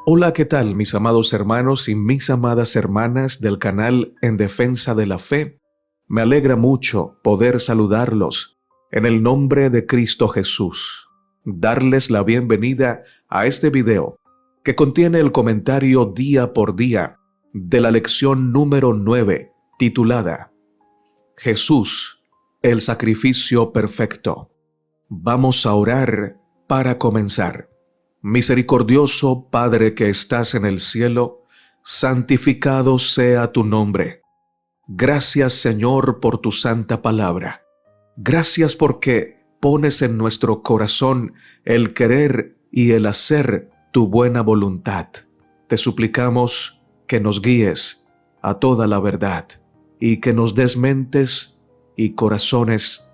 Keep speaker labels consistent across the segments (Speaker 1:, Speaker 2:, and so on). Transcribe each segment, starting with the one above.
Speaker 1: Hola, ¿qué tal, mis amados hermanos y mis amadas hermanas del canal En Defensa de la Fe? Me alegra mucho poder saludarlos en el nombre de Cristo Jesús. Darles la bienvenida a este video que contiene el comentario día por día de la lección número 9, titulada Jesús, el sacrificio perfecto. Vamos a orar para comenzar. Misericordioso Padre que estás en el cielo, santificado sea tu nombre. Gracias, Señor, por tu santa palabra. Gracias porque pones en nuestro corazón el querer y el hacer tu buena voluntad. Te suplicamos que nos guíes a toda la verdad y que nos des mentes y corazones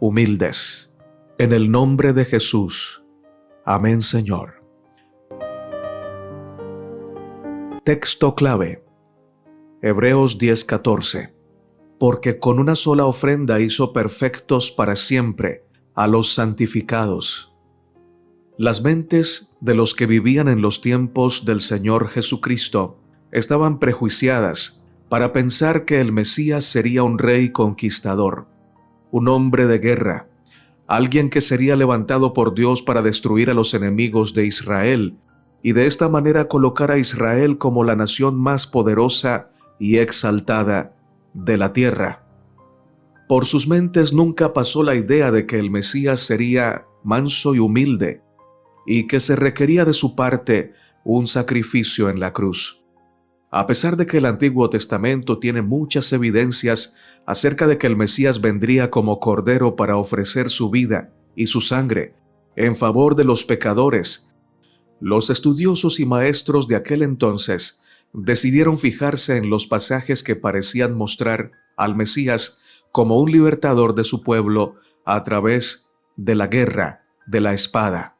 Speaker 1: humildes. En el nombre de Jesús. Amén, Señor. Texto clave. Hebreos 10:14. Porque con una sola ofrenda hizo perfectos para siempre a los santificados. Las mentes de los que vivían en los tiempos del Señor Jesucristo estaban prejuiciadas para pensar que el Mesías sería un rey conquistador, un hombre de guerra, alguien que sería levantado por Dios para destruir a los enemigos de Israel y de esta manera colocar a Israel como la nación más poderosa y exaltada de la tierra. Por sus mentes nunca pasó la idea de que el Mesías sería manso y humilde y que se requería de su parte un sacrificio en la cruz. A pesar de que el Antiguo Testamento tiene muchas evidencias acerca de que el Mesías vendría como cordero para ofrecer su vida y su sangre en favor de los pecadores, los estudiosos y maestros de aquel entonces decidieron fijarse en los pasajes que parecían mostrar al Mesías como un libertador de su pueblo a través de la guerra, de la espada.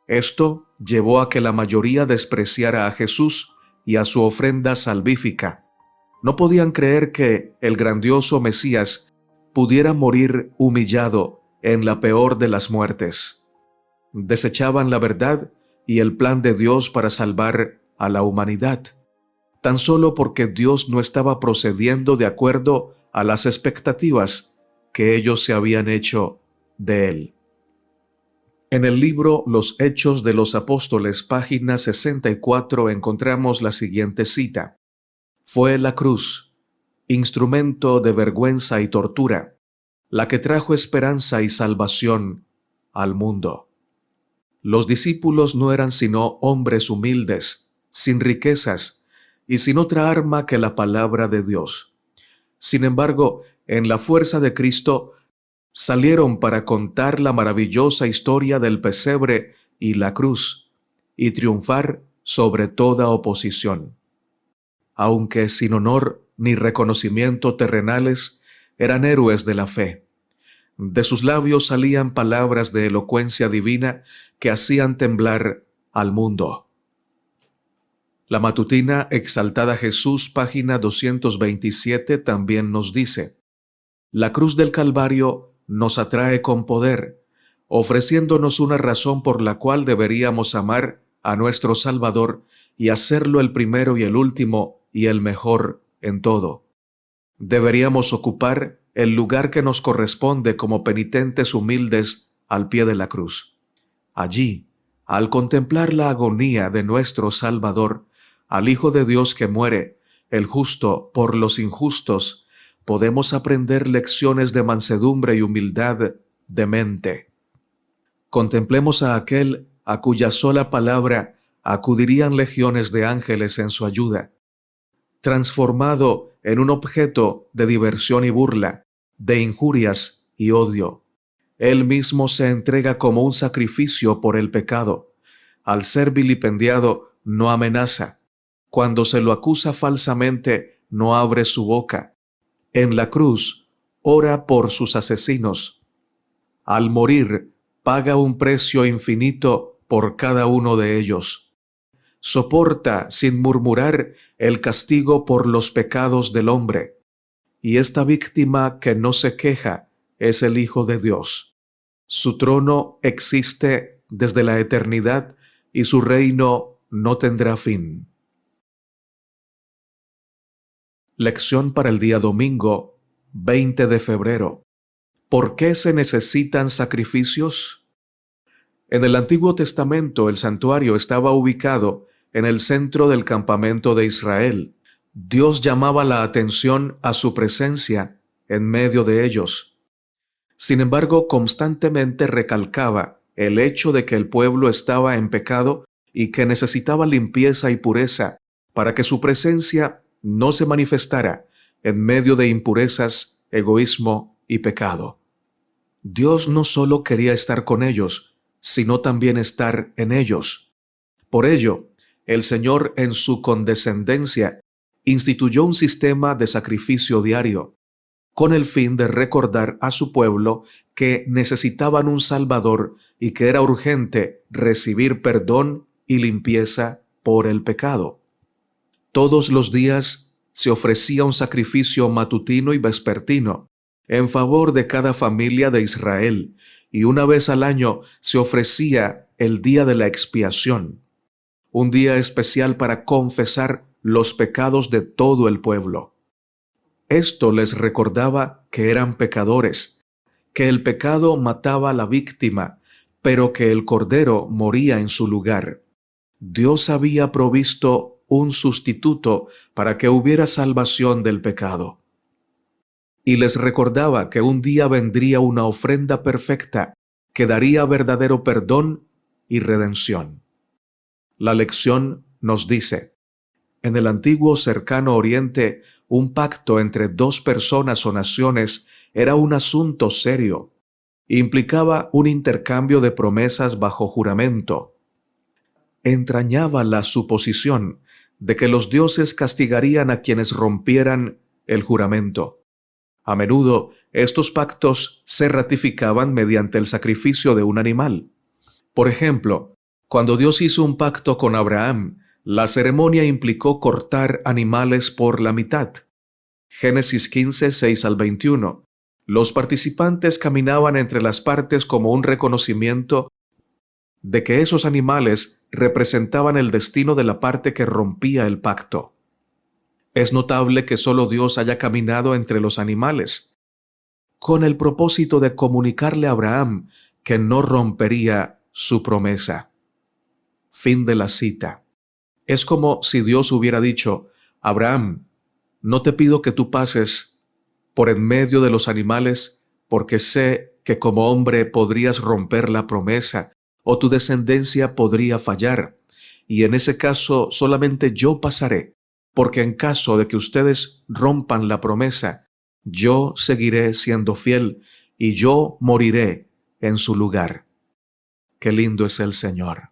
Speaker 1: Esto llevó a que la mayoría despreciara a Jesús y a su ofrenda salvífica. No podían creer que el grandioso Mesías pudiera morir humillado en la peor de las muertes. Desechaban la verdad y el plan de Dios para salvar a la humanidad, tan solo porque Dios no estaba procediendo de acuerdo a las expectativas que ellos se habían hecho de Él. En el libro Los Hechos de los Apóstoles, página 64, encontramos la siguiente cita. Fue la cruz, instrumento de vergüenza y tortura, la que trajo esperanza y salvación al mundo. Los discípulos no eran sino hombres humildes, sin riquezas y sin otra arma que la palabra de Dios. Sin embargo, en la fuerza de Cristo, salieron para contar la maravillosa historia del pesebre y la cruz y triunfar sobre toda oposición. Aunque sin honor ni reconocimiento terrenales, eran héroes de la fe. De sus labios salían palabras de elocuencia divina que hacían temblar al mundo. La matutina Exaltada Jesús, página 227, también nos dice: la cruz del Calvario nos atrae con poder, ofreciéndonos una razón por la cual deberíamos amar a nuestro Salvador y hacerlo el primero y el último y el mejor en todo. Deberíamos ocupar el lugar que nos corresponde como penitentes humildes al pie de la cruz. Allí, al contemplar la agonía de nuestro Salvador, al Hijo de Dios que muere, el justo por los injustos, podemos aprender lecciones de mansedumbre y humildad de mente. Contemplemos a aquel a cuya sola palabra acudirían legiones de ángeles en su ayuda. Transformado en un objeto de diversión y burla, de injurias y odio, Él mismo se entrega como un sacrificio por el pecado. Al ser vilipendiado, no amenaza. Cuando se lo acusa falsamente, no abre su boca. En la cruz, ora por sus asesinos. Al morir, paga un precio infinito por cada uno de ellos. Soporta sin murmurar el castigo por los pecados del hombre. Y esta víctima que no se queja es el Hijo de Dios. Su trono existe desde la eternidad y su reino no tendrá fin. Lección para el día domingo, 20 de febrero. ¿Por qué se necesitan sacrificios? En el Antiguo Testamento el santuario estaba ubicado en el centro del campamento de Israel. Dios llamaba la atención a su presencia en medio de ellos. Sin embargo, constantemente recalcaba el hecho de que el pueblo estaba en pecado y que necesitaba limpieza y pureza para que su presencia no se manifestara en medio de impurezas, egoísmo y pecado. Dios no solo quería estar con ellos, sino también estar en ellos. Por ello, el Señor en su condescendencia instituyó un sistema de sacrificio diario, con el fin de recordar a su pueblo que necesitaban un Salvador y que era urgente recibir perdón y limpieza por el pecado. Todos los días se ofrecía un sacrificio matutino y vespertino en favor de cada familia de Israel, y una vez al año se ofrecía el día de la expiación, un día especial para confesar los pecados de todo el pueblo. Esto les recordaba que eran pecadores, que el pecado mataba a la víctima, pero que el Cordero moría en su lugar. Dios había provisto un sustituto para que hubiera salvación del pecado. Y les recordaba que un día vendría una ofrenda perfecta que daría verdadero perdón y redención. La lección nos dice: en el antiguo cercano Oriente, un pacto entre dos personas o naciones era un asunto serio. Implicaba un intercambio de promesas bajo juramento. Entrañaba la suposición de que los dioses castigarían a quienes rompieran el juramento. A menudo, estos pactos se ratificaban mediante el sacrificio de un animal. Por ejemplo, cuando Dios hizo un pacto con Abraham, la ceremonia implicó cortar animales por la mitad. Génesis 15, 6 al 21. Los participantes caminaban entre las partes como un reconocimiento de que esos animales representaban el destino de la parte que rompía el pacto. Es notable que solo Dios haya caminado entre los animales, con el propósito de comunicarle a Abraham que no rompería su promesa. Fin de la cita. Es como si Dios hubiera dicho: Abraham, no te pido que tú pases por en medio de los animales, porque sé que como hombre podrías romper la promesa o tu descendencia podría fallar, y en ese caso solamente yo pasaré, porque en caso de que ustedes rompan la promesa, yo seguiré siendo fiel y yo moriré en su lugar. Qué lindo es el Señor.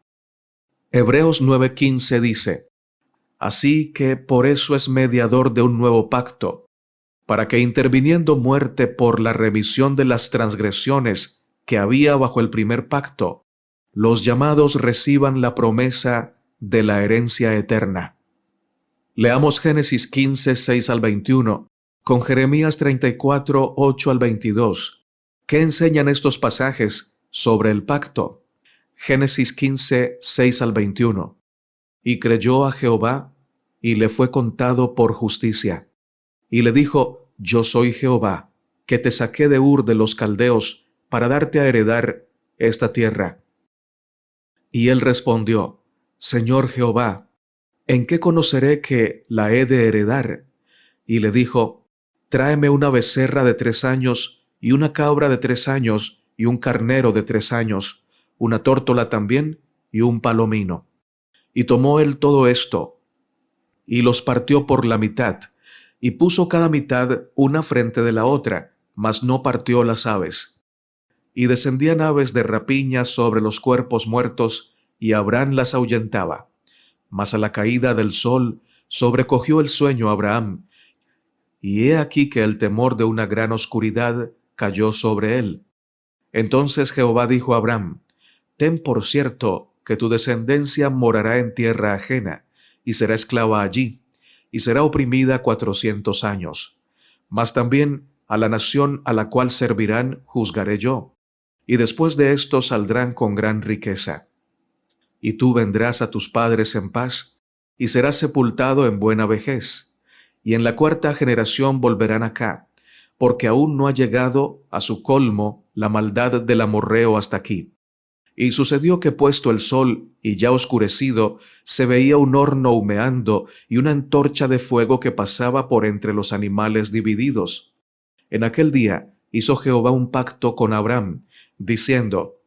Speaker 1: Hebreos 9:15 dice: así que por eso es mediador de un nuevo pacto, para que interviniendo muerte por la remisión de las transgresiones que había bajo el primer pacto, los llamados reciban la promesa de la herencia eterna. Leamos Génesis 15, 6 al 21, con Jeremías 34, 8 al 22. ¿Qué enseñan estos pasajes sobre el pacto? Génesis 15, 6 al 21. Y creyó a Jehová, y le fue contado por justicia. Y le dijo: yo soy Jehová, que te saqué de Ur de los Caldeos, para darte a heredar esta tierra. Y él respondió: Señor Jehová, ¿en qué conoceré que la he de heredar? Y le dijo: tráeme una becerra de 3 años, y una cabra de 3 años, y un carnero de 3 años, una tórtola también, y un palomino. Y tomó él todo esto, y los partió por la mitad, y puso cada mitad una frente de la otra, mas no partió las aves. Y descendían aves de rapiña sobre los cuerpos muertos, y Abraham las ahuyentaba. Mas a la caída del sol sobrecogió el sueño a Abraham, y he aquí que el temor de una gran oscuridad cayó sobre él. Entonces Jehová dijo a Abraham: ten por cierto que tu descendencia morará en tierra ajena, y será esclava allí, y será oprimida 400 años. Mas también a la nación a la cual servirán juzgaré yo, y después de esto saldrán con gran riqueza. y tú vendrás a tus padres en paz, y serás sepultado en buena vejez. Y en la cuarta generación volverán acá, porque aún no ha llegado a su colmo la maldad del amorreo hasta aquí. Y sucedió que puesto el sol y ya oscurecido, se veía un horno humeando y una antorcha de fuego que pasaba por entre los animales divididos. En aquel día hizo Jehová un pacto con Abraham, diciendo: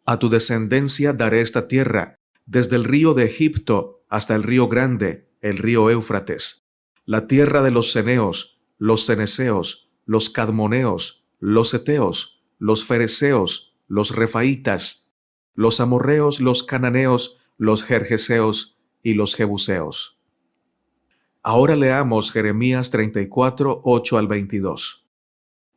Speaker 1: a tu descendencia daré esta tierra, desde el río de Egipto hasta el río grande, el río Éufrates, la tierra de los ceneos, los ceneseos, los cadmoneos, los heteos, los fereceos, los refaitas, los amorreos, los cananeos, los gergeseos y los jebuseos. Ahora leamos Jeremías 34, 8 al 22.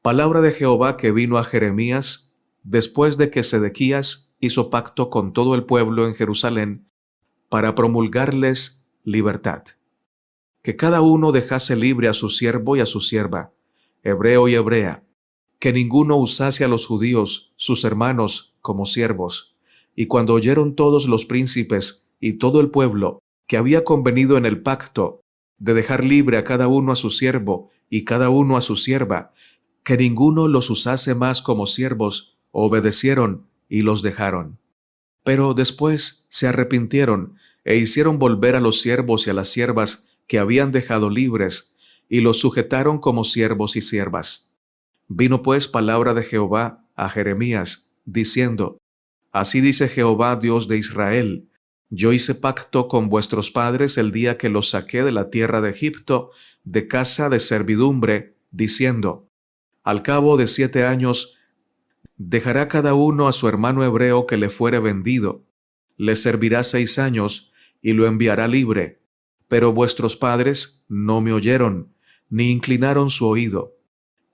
Speaker 1: Palabra de Jehová que vino a Jeremías después de que Sedequías hizo pacto con todo el pueblo en Jerusalén para promulgarles libertad. Que cada uno dejase libre a su siervo y a su sierva, hebreo y hebrea, que ninguno usase a los judíos, sus hermanos, como siervos. Y cuando oyeron todos los príncipes y todo el pueblo que había convenido en el pacto de dejar libre a cada uno a su siervo y cada uno a su sierva, que ninguno los usase más como siervos, obedecieron y los dejaron. Pero después se arrepintieron e hicieron volver a los siervos y a las siervas que habían dejado libres, y los sujetaron como siervos y siervas. Vino pues palabra de Jehová a Jeremías, diciendo: así dice Jehová, Dios de Israel: yo hice pacto con vuestros padres el día que los saqué de la tierra de Egipto, de casa de servidumbre, diciendo: al cabo de 7 años dejará cada uno a su hermano hebreo que le fuere vendido, le servirá 6 años y lo enviará libre. Pero vuestros padres no me oyeron, ni inclinaron su oído.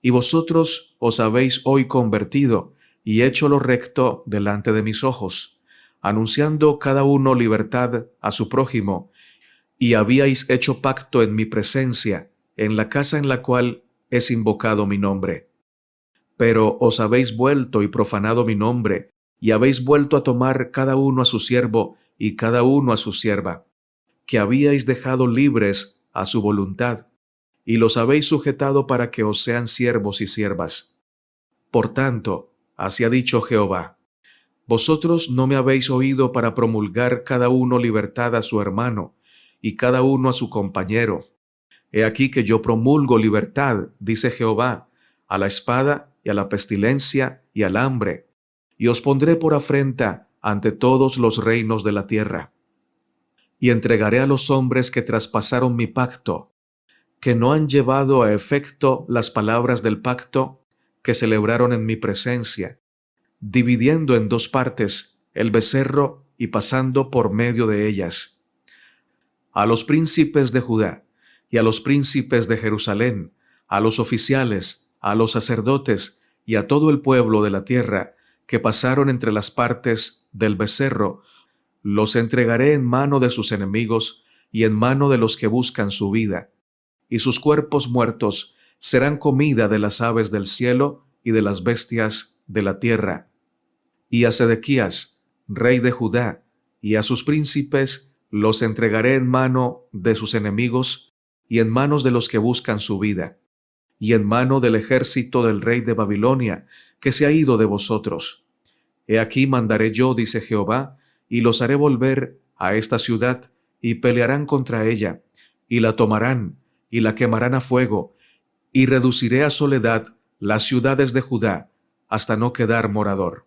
Speaker 1: Y vosotros os habéis hoy convertido y hecho lo recto delante de mis ojos, anunciando cada uno libertad a su prójimo, y habíais hecho pacto en mi presencia, en la casa en la cual es invocado mi nombre. Pero os habéis vuelto y profanado mi nombre, y habéis vuelto a tomar cada uno a su siervo y cada uno a su sierva, que habíais dejado libres a su voluntad, y los habéis sujetado para que os sean siervos y siervas. Por tanto, así ha dicho Jehová: vosotros no me habéis oído para promulgar cada uno libertad a su hermano, y cada uno a su compañero. He aquí que yo promulgo libertad, dice Jehová, a la espada y a la pestilencia y al hambre, y os pondré por afrenta ante todos los reinos de la tierra. Y entregaré a los hombres que traspasaron mi pacto, que no han llevado a efecto las palabras del pacto que celebraron en mi presencia, dividiendo en 2 partes el becerro y pasando por medio de ellas. A los príncipes de Judá y a los príncipes de Jerusalén, a los oficiales, a los sacerdotes y a todo el pueblo de la tierra que pasaron entre las partes del becerro, los entregaré en mano de sus enemigos y en mano de los que buscan su vida, y sus cuerpos muertos serán comida de las aves del cielo y de las bestias de la tierra. Y a Sedequías, rey de Judá, y a sus príncipes los entregaré en mano de sus enemigos y en manos de los que buscan su vida, y en mano del ejército del rey de Babilonia, que se ha ido de vosotros. He aquí mandaré yo, dice Jehová, y los haré volver a esta ciudad, y pelearán contra ella, y la tomarán, y la quemarán a fuego, y reduciré a soledad las ciudades de Judá, hasta no quedar morador.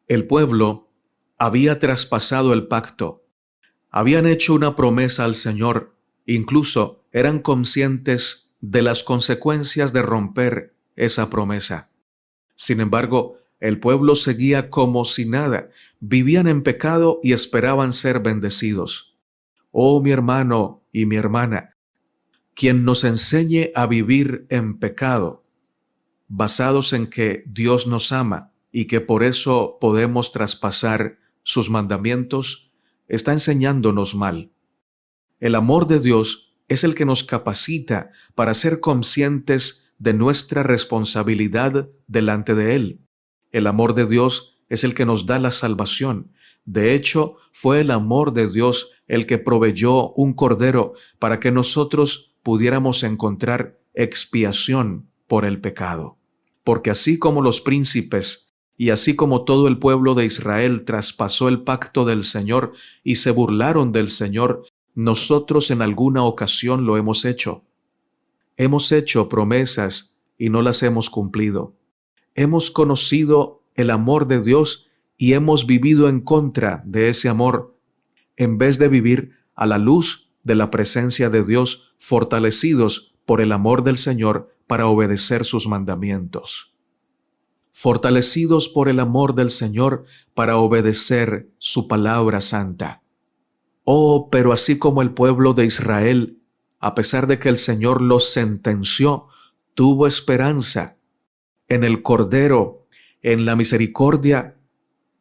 Speaker 1: El pueblo había traspasado el pacto, habían hecho una promesa al Señor, incluso eran conscientes de las consecuencias de romper esa promesa. Sin embargo, el pueblo seguía como si nada, vivían en pecado y esperaban ser bendecidos. Oh, mi hermano y mi hermana, quien nos enseñe a vivir en pecado, basados en que Dios nos ama y que por eso podemos traspasar sus mandamientos, está enseñándonos mal. El amor de Dios es el que nos capacita para ser conscientes de nuestra responsabilidad delante de Él. El amor de Dios es el que nos da la salvación, De hecho, fue el amor de Dios el que proveyó un cordero para que nosotros pudiéramos encontrar expiación por el pecado. Porque así como los príncipes y así como todo el pueblo de Israel traspasó el pacto del Señor y se burlaron del Señor, nosotros en alguna ocasión lo hemos hecho. Hemos hecho promesas y no las hemos cumplido. Hemos conocido el amor de Dios y hemos vivido en contra de ese amor, en vez de vivir a la luz de la presencia de Dios, fortalecidos por el amor del Señor para obedecer sus mandamientos. Fortalecidos por el amor del Señor para obedecer su palabra santa. Oh, pero así como el pueblo de Israel, a pesar de que el Señor los sentenció, tuvo esperanza en el Cordero, en la misericordia,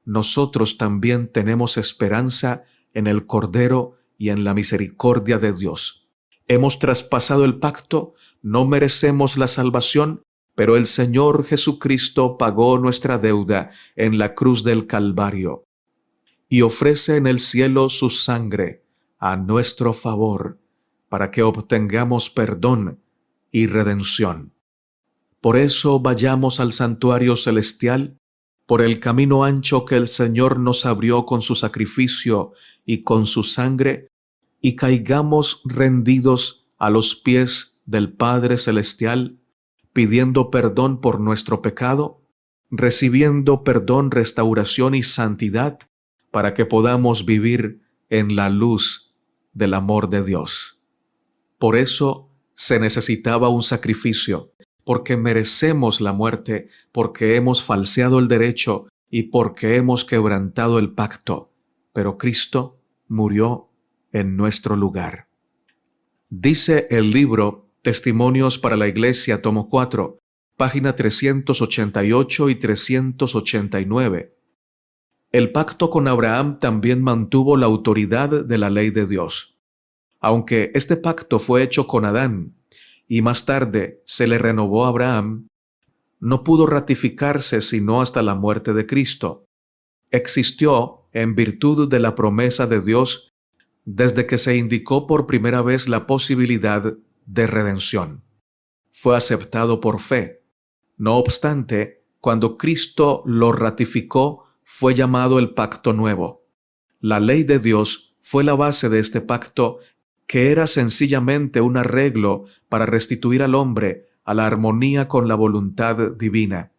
Speaker 1: nosotros también tenemos esperanza en el Cordero y en la misericordia de Dios. Hemos traspasado el pacto, no merecemos la salvación, pero el Señor Jesucristo pagó nuestra deuda en la cruz del Calvario y ofrece en el cielo su sangre a nuestro favor para que obtengamos perdón y redención. Por eso vayamos al santuario celestial, por el camino ancho que el Señor nos abrió con su sacrificio y con su sangre, y caigamos rendidos a los pies del Padre Celestial, pidiendo perdón por nuestro pecado, recibiendo perdón, restauración y santidad, para que podamos vivir en la luz del amor de Dios. Por eso se necesitaba un sacrificio, porque merecemos la muerte, porque hemos falseado el derecho y porque hemos quebrantado el pacto. Pero Cristo murió en nuestro lugar. Dice el libro Testimonios para la Iglesia, tomo 4, página 388 y 389. El pacto con Abraham también mantuvo la autoridad de la ley de Dios. Aunque este pacto fue hecho con Adán, y más tarde se le renovó a Abraham, no pudo ratificarse sino hasta la muerte de Cristo. Existió en virtud de la promesa de Dios desde que se indicó por primera vez la posibilidad de redención. Fue aceptado por fe. No obstante, cuando Cristo lo ratificó, fue llamado el pacto nuevo. La ley de Dios fue la base de este pacto, que era sencillamente un arreglo para restituir al hombre a la armonía con la voluntad divina,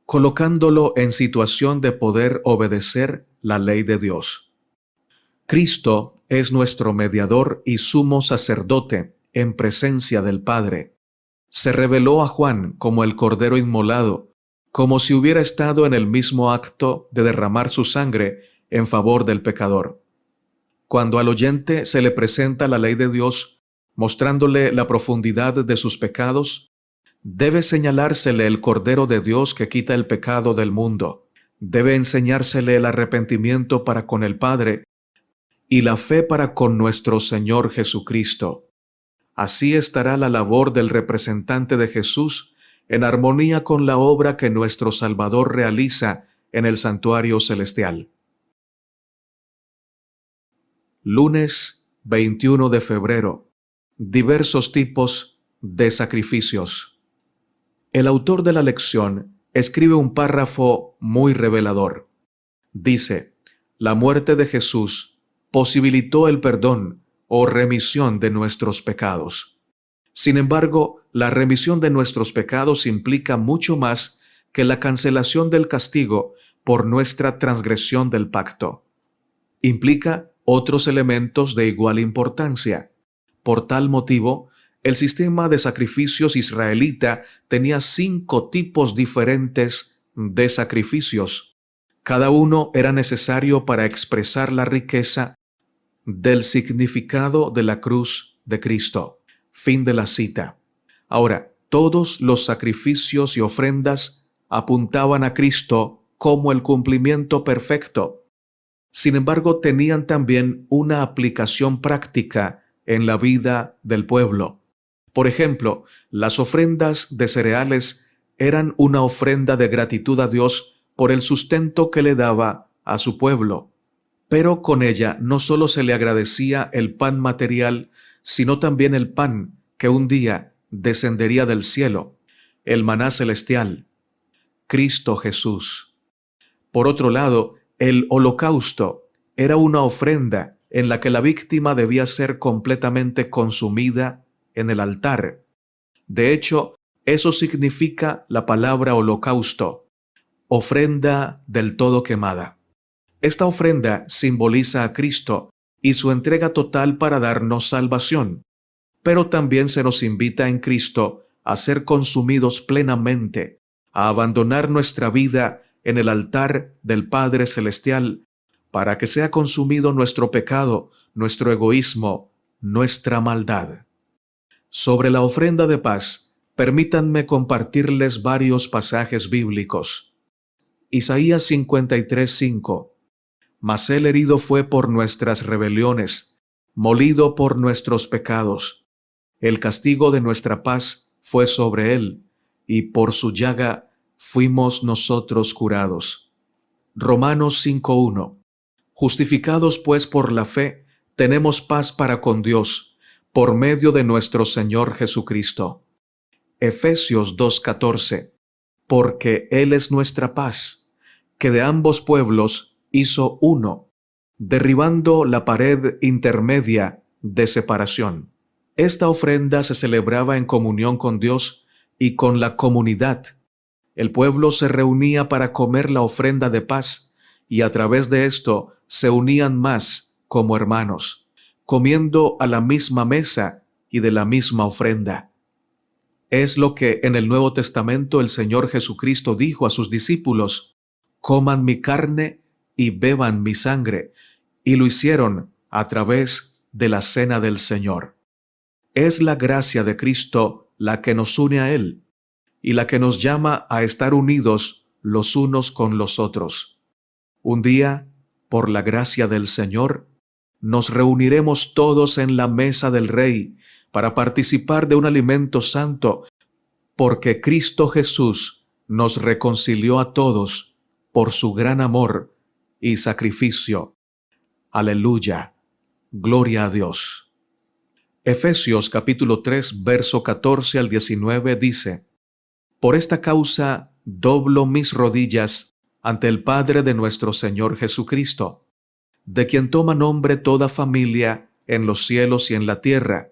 Speaker 1: colocándolo en situación de poder obedecer la ley de Dios. Cristo es nuestro mediador y sumo sacerdote en presencia del Padre. Se reveló a Juan como el Cordero inmolado, como si hubiera estado en el mismo acto de derramar su sangre en favor del pecador. Cuando al oyente se le presenta la ley de Dios, mostrándole la profundidad de sus pecados, debe señalársele el Cordero de Dios que quita el pecado del mundo. Debe enseñársele el arrepentimiento para con el Padre y la fe para con nuestro Señor Jesucristo. Así estará la labor del representante de Jesús en armonía con la obra que nuestro Salvador realiza en el santuario celestial. Lunes 21 de febrero. Diversos tipos de sacrificios. El autor de la lección escribe un párrafo muy revelador. Dice: la muerte de Jesús posibilitó el perdón o remisión de nuestros pecados. Sin embargo, la remisión de nuestros pecados implica mucho más que la cancelación del castigo por nuestra transgresión del pacto. Implica otros elementos de igual importancia. Por tal motivo, el sistema de sacrificios israelita tenía 5 tipos diferentes de sacrificios. Cada uno era necesario para expresar la riqueza del significado de la cruz de Cristo. Fin de la cita. Ahora, todos los sacrificios y ofrendas apuntaban a Cristo como el cumplimiento perfecto. Sin embargo, tenían también una aplicación práctica en la vida del pueblo. Por ejemplo, las ofrendas de cereales eran una ofrenda de gratitud a Dios por el sustento que le daba a su pueblo. Pero con ella no solo se le agradecía el pan material, sino también el pan que un día descendería del cielo, el maná celestial, Cristo Jesús. Por otro lado, el holocausto era una ofrenda en la que la víctima debía ser completamente consumida en el altar. De hecho, eso significa la palabra holocausto, ofrenda del todo quemada. Esta ofrenda simboliza a Cristo y su entrega total para darnos salvación, pero también se nos invita en Cristo a ser consumidos plenamente, a abandonar nuestra vida en el altar del Padre Celestial, para que sea consumido nuestro pecado, nuestro egoísmo, nuestra maldad. Sobre la ofrenda de paz, permítanme compartirles varios pasajes bíblicos. Isaías 53:5. Mas él herido fue por nuestras rebeliones, molido por nuestros pecados. El castigo de nuestra paz fue sobre él, y por su llaga fuimos nosotros curados. Romanos 5:1. Justificados pues por la fe, tenemos paz para con Dios, por medio de nuestro Señor Jesucristo. Efesios 2:14. Porque Él es nuestra paz, que de ambos pueblos hizo uno, derribando la pared intermedia de separación. Esta ofrenda se celebraba en comunión con Dios y con la comunidad. El pueblo se reunía para comer la ofrenda de paz y a través de esto se unían más como hermanos, comiendo a la misma mesa y de la misma ofrenda. Es lo que en el Nuevo Testamento el Señor Jesucristo dijo a sus discípulos: coman mi carne y beban mi sangre, y lo hicieron a través de la cena del Señor. Es la gracia de Cristo la que nos une a Él y la que nos llama a estar unidos los unos con los otros. Un día, por la gracia del Señor, nos reuniremos todos en la mesa del Rey para participar de un alimento santo, porque Cristo Jesús nos reconcilió a todos por su gran amor y sacrificio. Aleluya. Gloria a Dios. Efesios capítulo 3, verso 14 al 19 dice: Por esta causa doblo mis rodillas ante el Padre de nuestro Señor Jesucristo, de quien toma nombre toda familia en los cielos y en la tierra,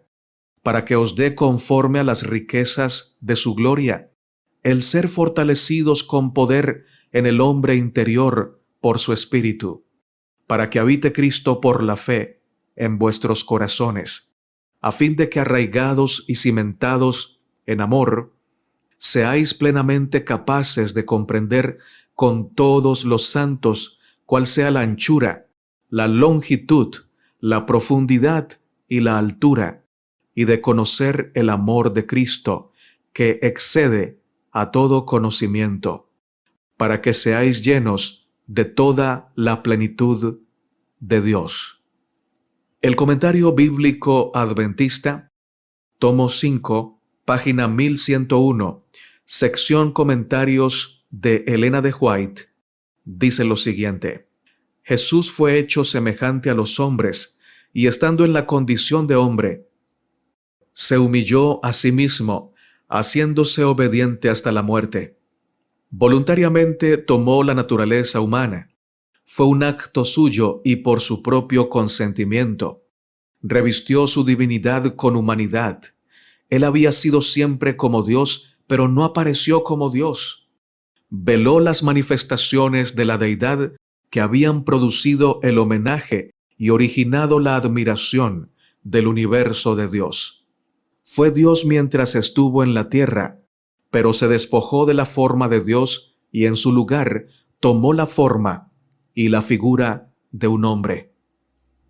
Speaker 1: para que os dé conforme a las riquezas de su gloria, el ser fortalecidos con poder en el hombre interior por su Espíritu, para que habite Cristo por la fe en vuestros corazones, a fin de que arraigados y cimentados en amor, seáis plenamente capaces de comprender con todos los santos cuál sea la anchura, la longitud, la profundidad y la altura, y de conocer el amor de Cristo, que excede a todo conocimiento, para que seáis llenos de toda la plenitud de Dios. El Comentario Bíblico Adventista, tomo 5, página 1101, sección Comentarios de Elena de White, dice lo siguiente: Jesús fue hecho semejante a los hombres, y estando en la condición de hombre, se humilló a sí mismo, haciéndose obediente hasta la muerte. Voluntariamente tomó la naturaleza humana. Fue un acto suyo y por su propio consentimiento. Revistió su divinidad con humanidad. Él había sido siempre como Dios, pero no apareció como Dios. Veló las manifestaciones de la deidad que habían producido el homenaje y originado la admiración del universo de Dios. Fue Dios mientras estuvo en la tierra, pero se despojó de la forma de Dios y en su lugar tomó la forma y la figura de un hombre.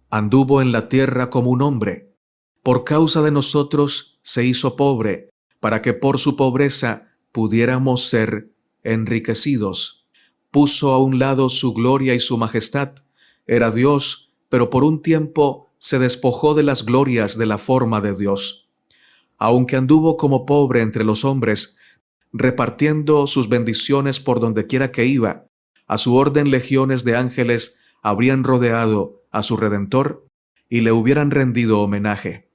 Speaker 1: Anduvo en la tierra como un hombre. Por causa de nosotros se hizo pobre, para que por su pobreza pudiéramos ser enriquecidos. Puso a un lado su gloria y su majestad. Era Dios, pero por un tiempo se despojó de las glorias de la forma de Dios. Aunque anduvo como pobre entre los hombres, repartiendo sus bendiciones por donde quiera que iba, a su orden legiones de ángeles habrían rodeado a su Redentor y le hubieran rendido homenaje.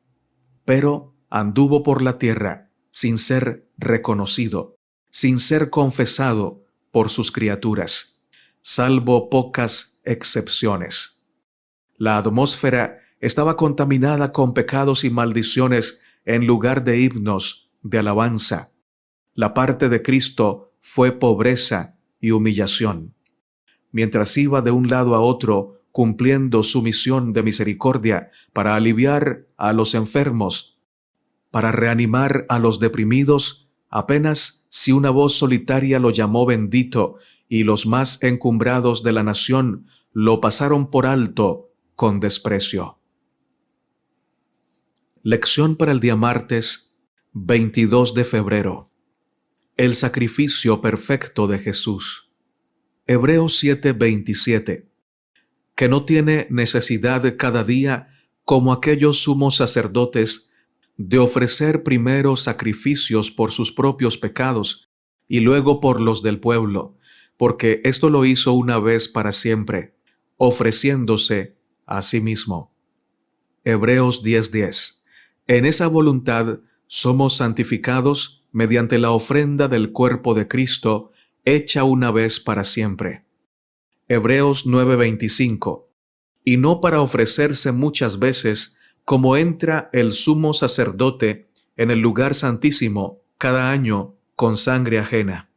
Speaker 1: Pero anduvo por la tierra sin ser reconocido, sin ser confesado por sus criaturas, salvo pocas excepciones. La atmósfera estaba contaminada con pecados y maldiciones en lugar de himnos de alabanza. La parte de Cristo fue pobreza y humillación. Mientras iba de un lado a otro cumpliendo su misión de misericordia para aliviar a los enfermos, para reanimar a los deprimidos, apenas si una voz solitaria lo llamó bendito y los más encumbrados de la nación lo pasaron por alto con desprecio. Lección para el día martes 22 de febrero. El sacrificio perfecto de Jesús. Hebreos 7:27. Que no tiene necesidad cada día, como aquellos sumos sacerdotes, de ofrecer primero sacrificios por sus propios pecados y luego por los del pueblo, porque esto lo hizo una vez para siempre, ofreciéndose a sí mismo. Hebreos 10:10. En esa voluntad somos santificados mediante la ofrenda del cuerpo de Cristo, hecha una vez para siempre. Hebreos 9:25. Y no para ofrecerse muchas veces, como entra el sumo sacerdote en el lugar santísimo cada año con sangre ajena.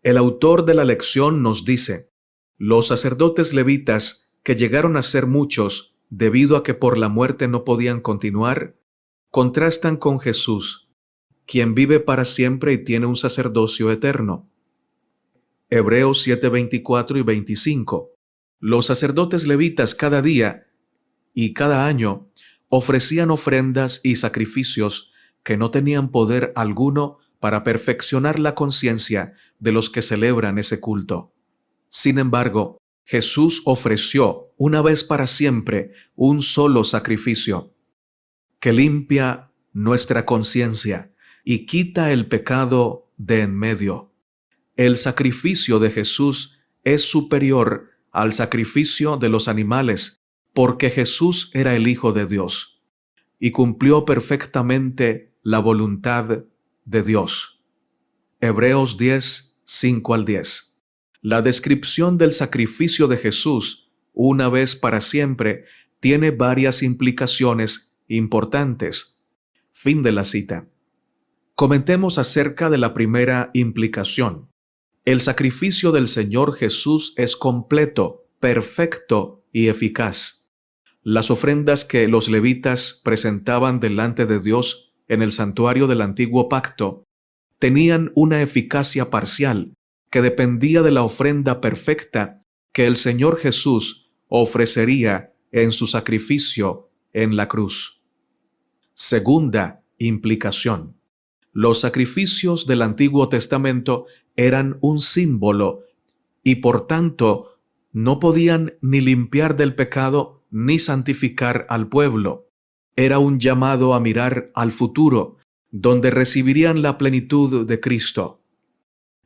Speaker 1: El autor de la lección nos dice: los sacerdotes levitas, que llegaron a ser muchos debido a que por la muerte no podían continuar, contrastan con Jesús, quien vive para siempre y tiene un sacerdocio eterno. Hebreos 7:24 y 25. Los sacerdotes levitas cada día y cada año ofrecían ofrendas y sacrificios que no tenían poder alguno para perfeccionar la conciencia de los que celebran ese culto. Sin embargo, Jesús ofreció una vez para siempre un solo sacrificio que limpia nuestra conciencia y quita el pecado de en medio. El sacrificio de Jesús es superior al sacrificio de los animales, porque Jesús era el Hijo de Dios y cumplió perfectamente la voluntad de Dios. Hebreos 10:5-10. La descripción del sacrificio de Jesús, una vez para siempre, tiene varias implicaciones importantes. Fin de la cita. Comentemos acerca de la primera implicación. El sacrificio del Señor Jesús es completo, perfecto y eficaz. Las ofrendas que los levitas presentaban delante de Dios en el santuario del antiguo pacto tenían una eficacia parcial que dependía de la ofrenda perfecta que el Señor Jesús ofrecería en su sacrificio en la cruz. Segunda implicación. Los sacrificios del Antiguo Testamento eran un símbolo y por tanto no podían ni limpiar del pecado ni santificar al pueblo. Era un llamado a mirar al futuro, donde recibirían la plenitud de Cristo.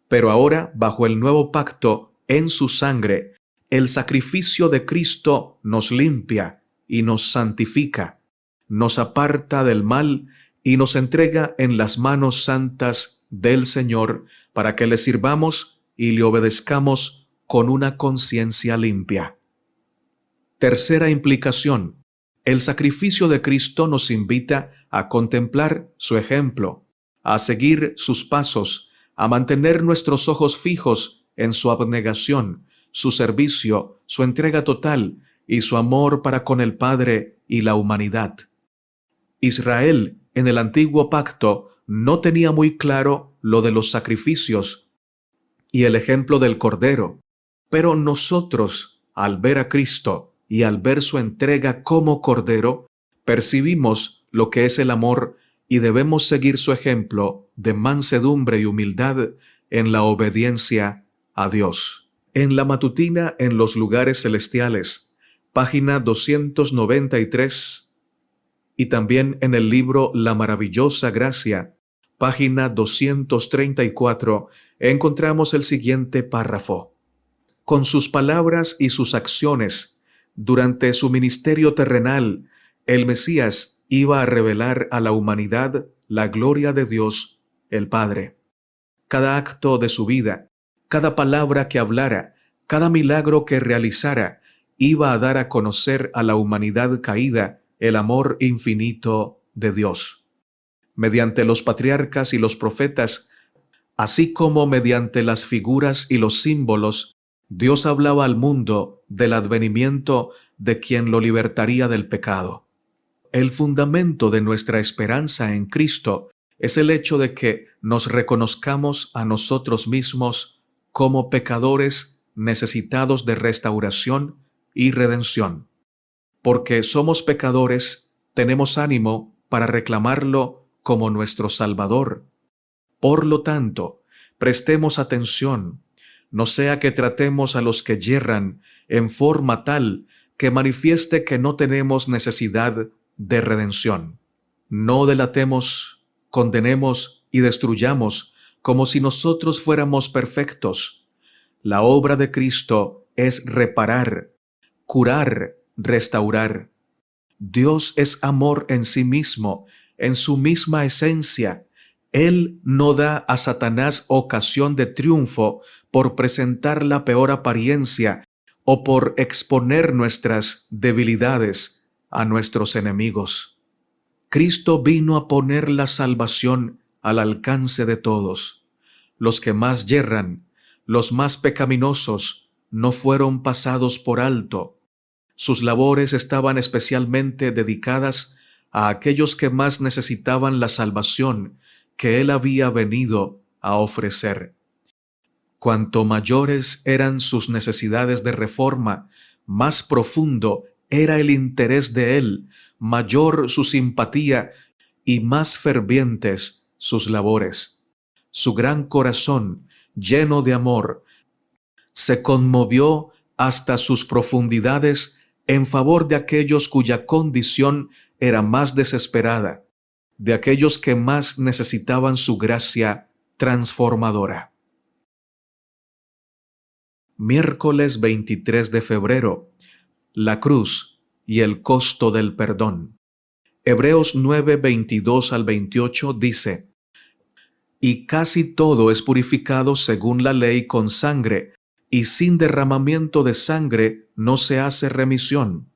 Speaker 1: Pero ahora, bajo el nuevo pacto, en su sangre, el sacrificio de Cristo nos limpia y nos santifica, nos aparta del mal y nos entrega en las manos santas del Señor para que le sirvamos y le obedezcamos con una conciencia limpia. Tercera implicación. El sacrificio de Cristo nos invita a contemplar su ejemplo, a seguir sus pasos, a mantener nuestros ojos fijos en su abnegación, su servicio, su entrega total y su amor para con el Padre y la humanidad. Israel, en el antiguo pacto, no tenía muy claro lo de los sacrificios y el ejemplo del Cordero, pero nosotros, al ver a Cristo y al ver su entrega como Cordero, percibimos lo que es el amor y debemos seguir su ejemplo de mansedumbre y humildad en la obediencia a Dios. En la matutina en los lugares celestiales, página 293, y también en el libro La Maravillosa Gracia, página 234, encontramos el siguiente párrafo. Con sus palabras y sus acciones, Durante su ministerio terrenal, el Mesías iba a revelar a la humanidad la gloria de Dios, el Padre. Cada acto de su vida, cada palabra que hablara, cada milagro que realizara, iba a dar a conocer a la humanidad caída el amor infinito de Dios. Mediante los patriarcas y los profetas, así como mediante las figuras y los símbolos, Dios hablaba al mundo del advenimiento de quien lo libertaría del pecado. El fundamento de nuestra esperanza en Cristo es el hecho de que nos reconozcamos a nosotros mismos como pecadores necesitados de restauración y redención. Porque somos pecadores, tenemos ánimo para reclamarlo como nuestro Salvador. Por lo tanto, prestemos atención, no sea que tratemos a los que yerran en forma tal que manifieste que no tenemos necesidad de redención. No delatemos, condenemos y destruyamos como si nosotros fuéramos perfectos. La obra de Cristo es reparar, curar, restaurar. Dios es amor en sí mismo, en su misma esencia. Él no da a Satanás ocasión de triunfo por presentar la peor apariencia o por exponer nuestras debilidades a nuestros enemigos. Cristo vino a poner la salvación al alcance de todos. Los que más yerran, los más pecaminosos, no fueron pasados por alto. Sus labores estaban especialmente dedicadas a aquellos que más necesitaban la salvación que Él había venido a ofrecer. Cuanto mayores eran sus necesidades de reforma, más profundo era el interés de Él, mayor su simpatía y más fervientes sus labores. Su gran corazón, lleno de amor, se conmovió hasta sus profundidades en favor de aquellos cuya condición era más desesperada, de aquellos que más necesitaban su gracia transformadora. Miércoles 23 de febrero. La cruz y el costo del perdón. Hebreos 9, 22 al 28 dice: Y casi todo es purificado según la ley con sangre, y sin derramamiento de sangre no se hace remisión.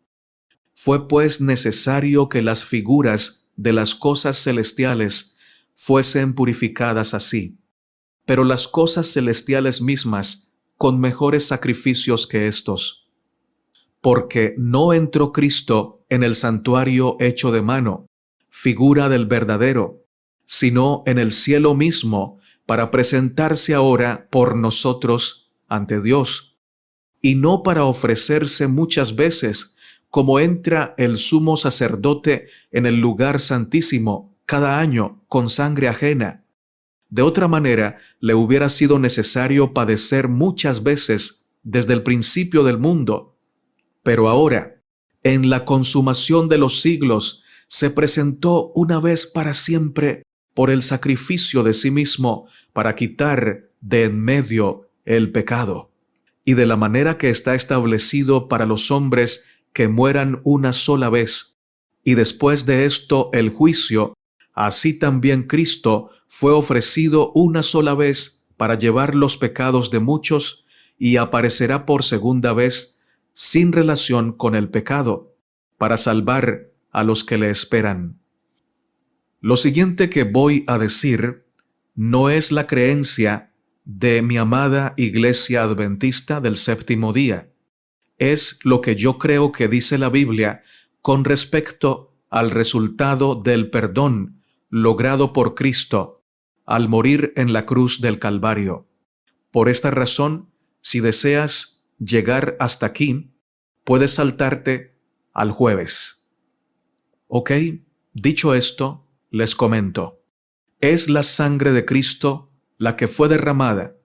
Speaker 1: Fue pues necesario que las figuras de las cosas celestiales fuesen purificadas así, pero las cosas celestiales mismas con mejores sacrificios que estos. Porque no entró Cristo en el santuario hecho de mano, figura del verdadero, sino en el cielo mismo, para presentarse ahora por nosotros ante Dios, y no para ofrecerse muchas veces, como entra el sumo sacerdote en el lugar santísimo cada año con sangre ajena. De otra manera, le hubiera sido necesario padecer muchas veces desde el principio del mundo. Pero ahora, en la consumación de los siglos, se presentó una vez para siempre por el sacrificio de sí mismo para quitar de en medio el pecado. Y de la manera que está establecido para los hombres que mueran una sola vez, y después de esto el juicio, así también Cristo fue ofrecido una sola vez para llevar los pecados de muchos, y aparecerá por segunda vez sin relación con el pecado, para salvar a los que le esperan. Lo siguiente que voy a decir no es la creencia de mi amada Iglesia Adventista del Séptimo Día. Es lo que yo creo que dice la Biblia con respecto al resultado del perdón logrado por Cristo al morir en la cruz del Calvario. Por esta razón, si deseas llegar hasta aquí, puedes saltarte al jueves. Ok, dicho esto, les comento. Es la sangre de Cristo la que fue derramada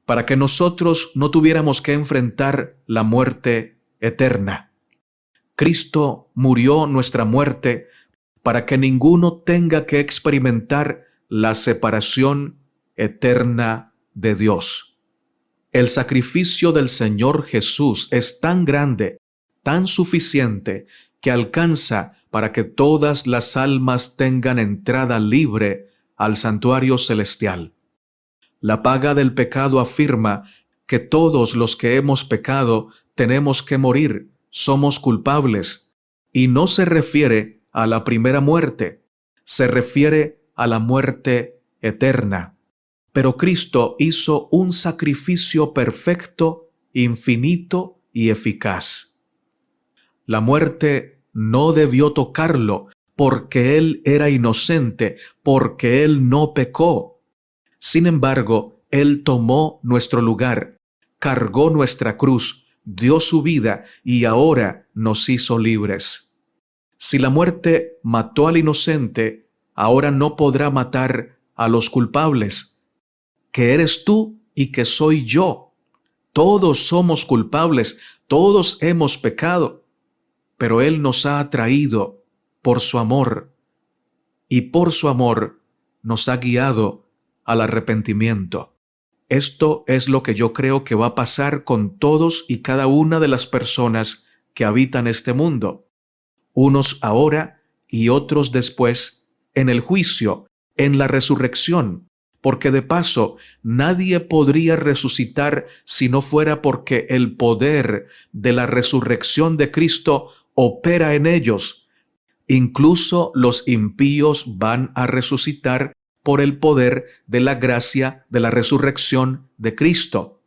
Speaker 1: para que nosotros no tuviéramos que enfrentar la muerte eterna. Cristo murió nuestra muerte para que ninguno tenga que experimentar la separación eterna de Dios. El sacrificio del Señor Jesús es tan grande, tan suficiente que alcanza para que todas las almas tengan entrada libre al santuario celestial. La paga del pecado afirma que todos los que hemos pecado tenemos que morir, somos culpables, y no se refiere a la primera muerte, se refiere a la muerte eterna. Pero Cristo hizo un sacrificio perfecto, infinito y eficaz. La muerte no debió tocarlo porque Él era inocente, porque Él no pecó. Sin embargo, Él tomó nuestro lugar, cargó nuestra cruz, dio su vida y ahora nos hizo libres. Si la muerte mató al inocente, ahora no podrá matar a los culpables, que eres tú y que soy yo. Todos somos culpables, todos hemos pecado, pero Él nos ha atraído por su amor y por su amor nos ha guiado al arrepentimiento. Esto es lo que yo creo que va a pasar con todos y cada una de las personas que habitan este mundo. Unos ahora y otros después, en el juicio, en la resurrección, porque de paso nadie podría resucitar si no fuera porque el poder de la resurrección de Cristo opera en ellos. Incluso los impíos van a resucitar por el poder de la gracia de la resurrección de Cristo.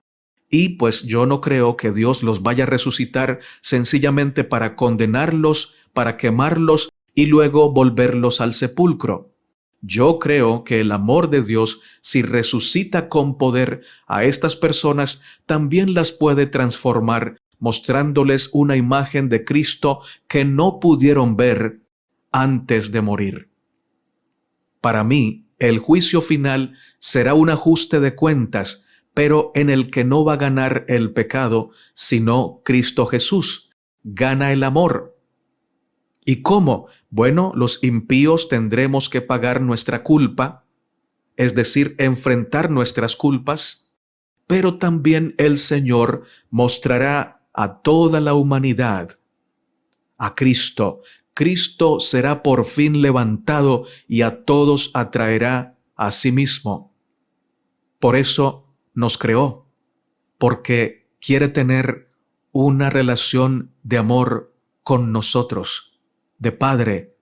Speaker 1: Y pues yo no creo que Dios los vaya a resucitar sencillamente para condenarlos, para quemarlos y luego volverlos al sepulcro. Yo creo que el amor de Dios, si resucita con poder a estas personas, también las puede transformar, mostrándoles una imagen de Cristo que no pudieron ver antes de morir. Para mí, el juicio final será un ajuste de cuentas, pero en el que no va a ganar el pecado, sino Cristo Jesús. Gana el amor. ¿Y cómo? Bueno, los impíos tendremos que pagar nuestra culpa, es decir, enfrentar nuestras culpas, pero también el Señor mostrará a toda la humanidad a Cristo. Cristo será por fin levantado y a todos atraerá a sí mismo. Por eso nos creó, porque quiere tener una relación de amor con nosotros, de padre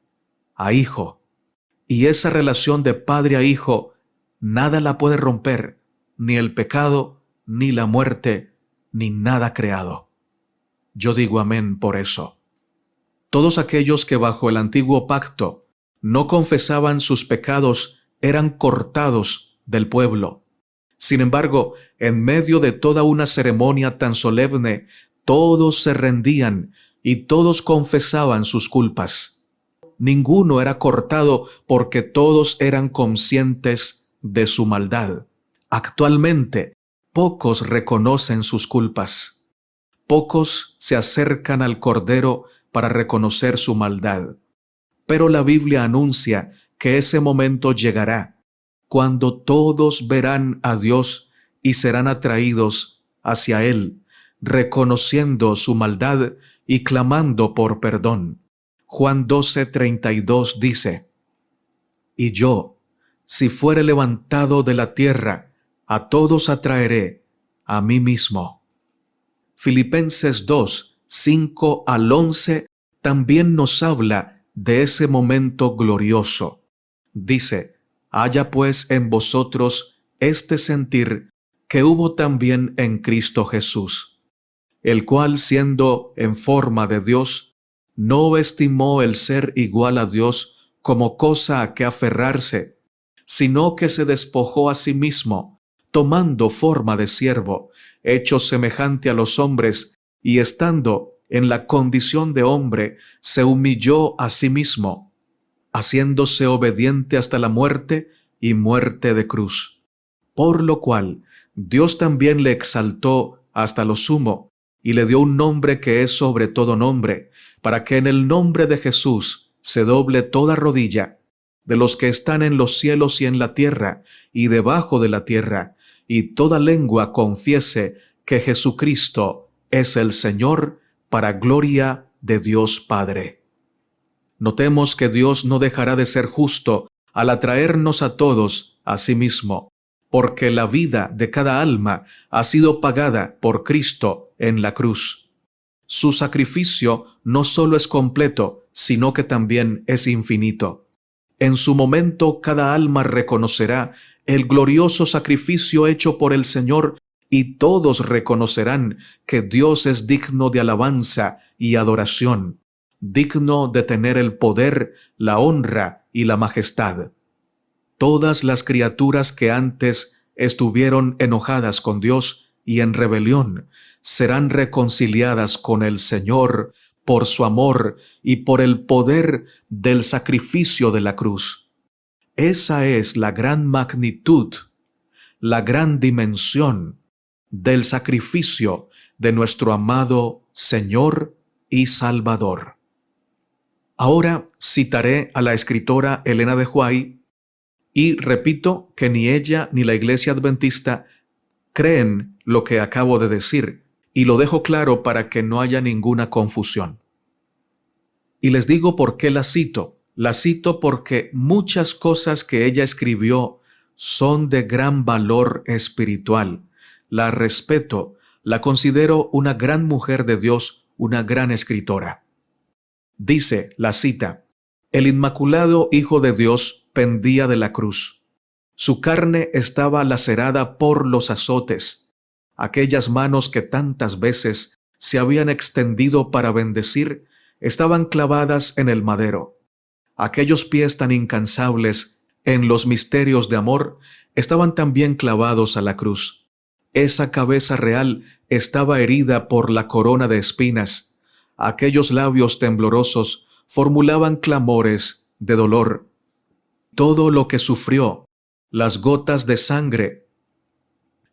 Speaker 1: a hijo. Y esa relación de padre a hijo, nada la puede romper, ni el pecado, ni la muerte, ni nada creado. Yo digo amén por eso. Todos aquellos que bajo el antiguo pacto no confesaban sus pecados eran cortados del pueblo. Sin embargo, en medio de toda una ceremonia tan solemne, todos se rendían y todos confesaban sus culpas. Ninguno era cortado porque todos eran conscientes de su maldad. Actualmente, pocos reconocen sus culpas. Pocos se acercan al Cordero para reconocer su maldad. Pero la Biblia anuncia que ese momento llegará, cuando todos verán a Dios y serán atraídos hacia Él, reconociendo su maldad y clamando por perdón. Juan 12:32 dice: Y yo, si fuere levantado de la tierra, a todos atraeré a mí mismo. Filipenses 2:5-11 también nos habla de ese momento glorioso. Dice: haya pues en vosotros este sentir que hubo también en Cristo Jesús, el cual siendo en forma de Dios, no estimó el ser igual a Dios como cosa a que aferrarse, sino que se despojó a sí mismo, tomando forma de siervo, hecho semejante a los hombres, y estando en la condición de hombre, se humilló a sí mismo, haciéndose obediente hasta la muerte y muerte de cruz. Por lo cual, Dios también le exaltó hasta lo sumo, y le dio un nombre que es sobre todo nombre, para que en el nombre de Jesús se doble toda rodilla, de los que están en los cielos y en la tierra, y debajo de la tierra, y toda lengua confiese que Jesucristo es el Señor, para gloria de Dios Padre. Notemos que Dios no dejará de ser justo al atraernos a todos a sí mismo, porque la vida de cada alma ha sido pagada por Cristo en la cruz. Su sacrificio no solo es completo, sino que también es infinito. En su momento cada alma reconocerá el glorioso sacrificio hecho por el Señor y todos reconocerán que Dios es digno de alabanza y adoración, digno de tener el poder, la honra y la majestad. Todas las criaturas que antes estuvieron enojadas con Dios y en rebelión serán reconciliadas con el Señor por su amor y por el poder del sacrificio de la cruz. Esa es la gran magnitud, la gran dimensión del sacrificio de nuestro amado Señor y Salvador. Ahora citaré a la escritora Elena de White y repito que ni ella ni la Iglesia Adventista creen lo que acabo de decir, y lo dejo claro para que no haya ninguna confusión. Y les digo por qué la cito. La cito porque muchas cosas que ella escribió son de gran valor espiritual. La respeto, la considero una gran mujer de Dios, una gran escritora. Dice, la cita, el Inmaculado Hijo de Dios pendía de la cruz. Su carne estaba lacerada por los azotes. Aquellas manos que tantas veces se habían extendido para bendecir estaban clavadas en el madero. Aquellos pies tan incansables en los misterios de amor estaban también clavados a la cruz. Esa cabeza real estaba herida por la corona de espinas. Aquellos labios temblorosos formulaban clamores de dolor. Todo lo que sufrió, las gotas de sangre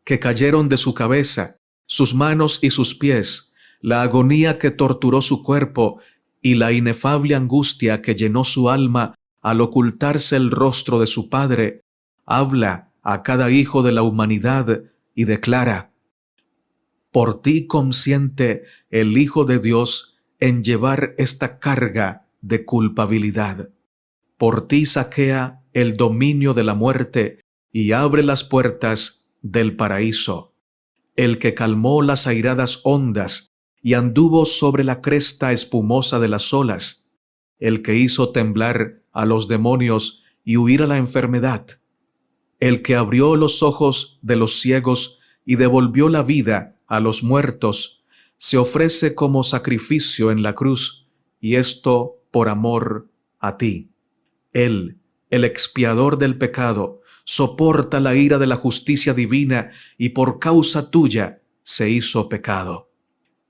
Speaker 1: que cayeron de su cabeza, sus manos y sus pies, la agonía que torturó su cuerpo y la inefable angustia que llenó su alma al ocultarse el rostro de su Padre, habla a cada hijo de la humanidad y declara: por ti consiente el Hijo de Dios en llevar esta carga de culpabilidad. Por ti saquea el dominio de la muerte y abre las puertas del paraíso. El que calmó las airadas ondas y anduvo sobre la cresta espumosa de las olas, el que hizo temblar a los demonios y huir a la enfermedad, el que abrió los ojos de los ciegos y devolvió la vida a los muertos, se ofrece como sacrificio en la cruz, y esto por amor a ti. Él, el expiador del pecado, soporta la ira de la justicia divina y por causa tuya se hizo pecado.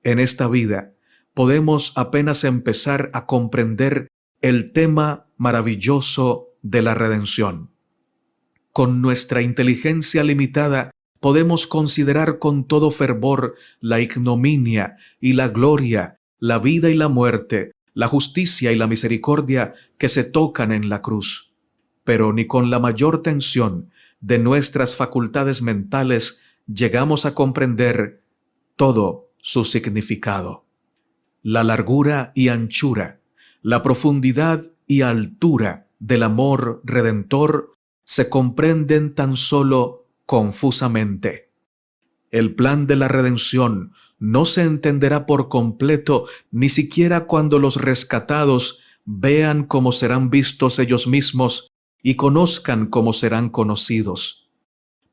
Speaker 1: En esta vida podemos apenas empezar a comprender el tema maravilloso de la redención. Con nuestra inteligencia limitada podemos considerar con todo fervor la ignominia y la gloria, la vida y la muerte, la justicia y la misericordia que se tocan en la cruz. Pero ni con la mayor tensión de nuestras facultades mentales llegamos a comprender todo su significado. La largura y anchura, la profundidad y altura del amor redentor se comprenden tan solo confusamente. El plan de la redención no se entenderá por completo ni siquiera cuando los rescatados vean cómo serán vistos ellos mismos y conozcan cómo serán conocidos.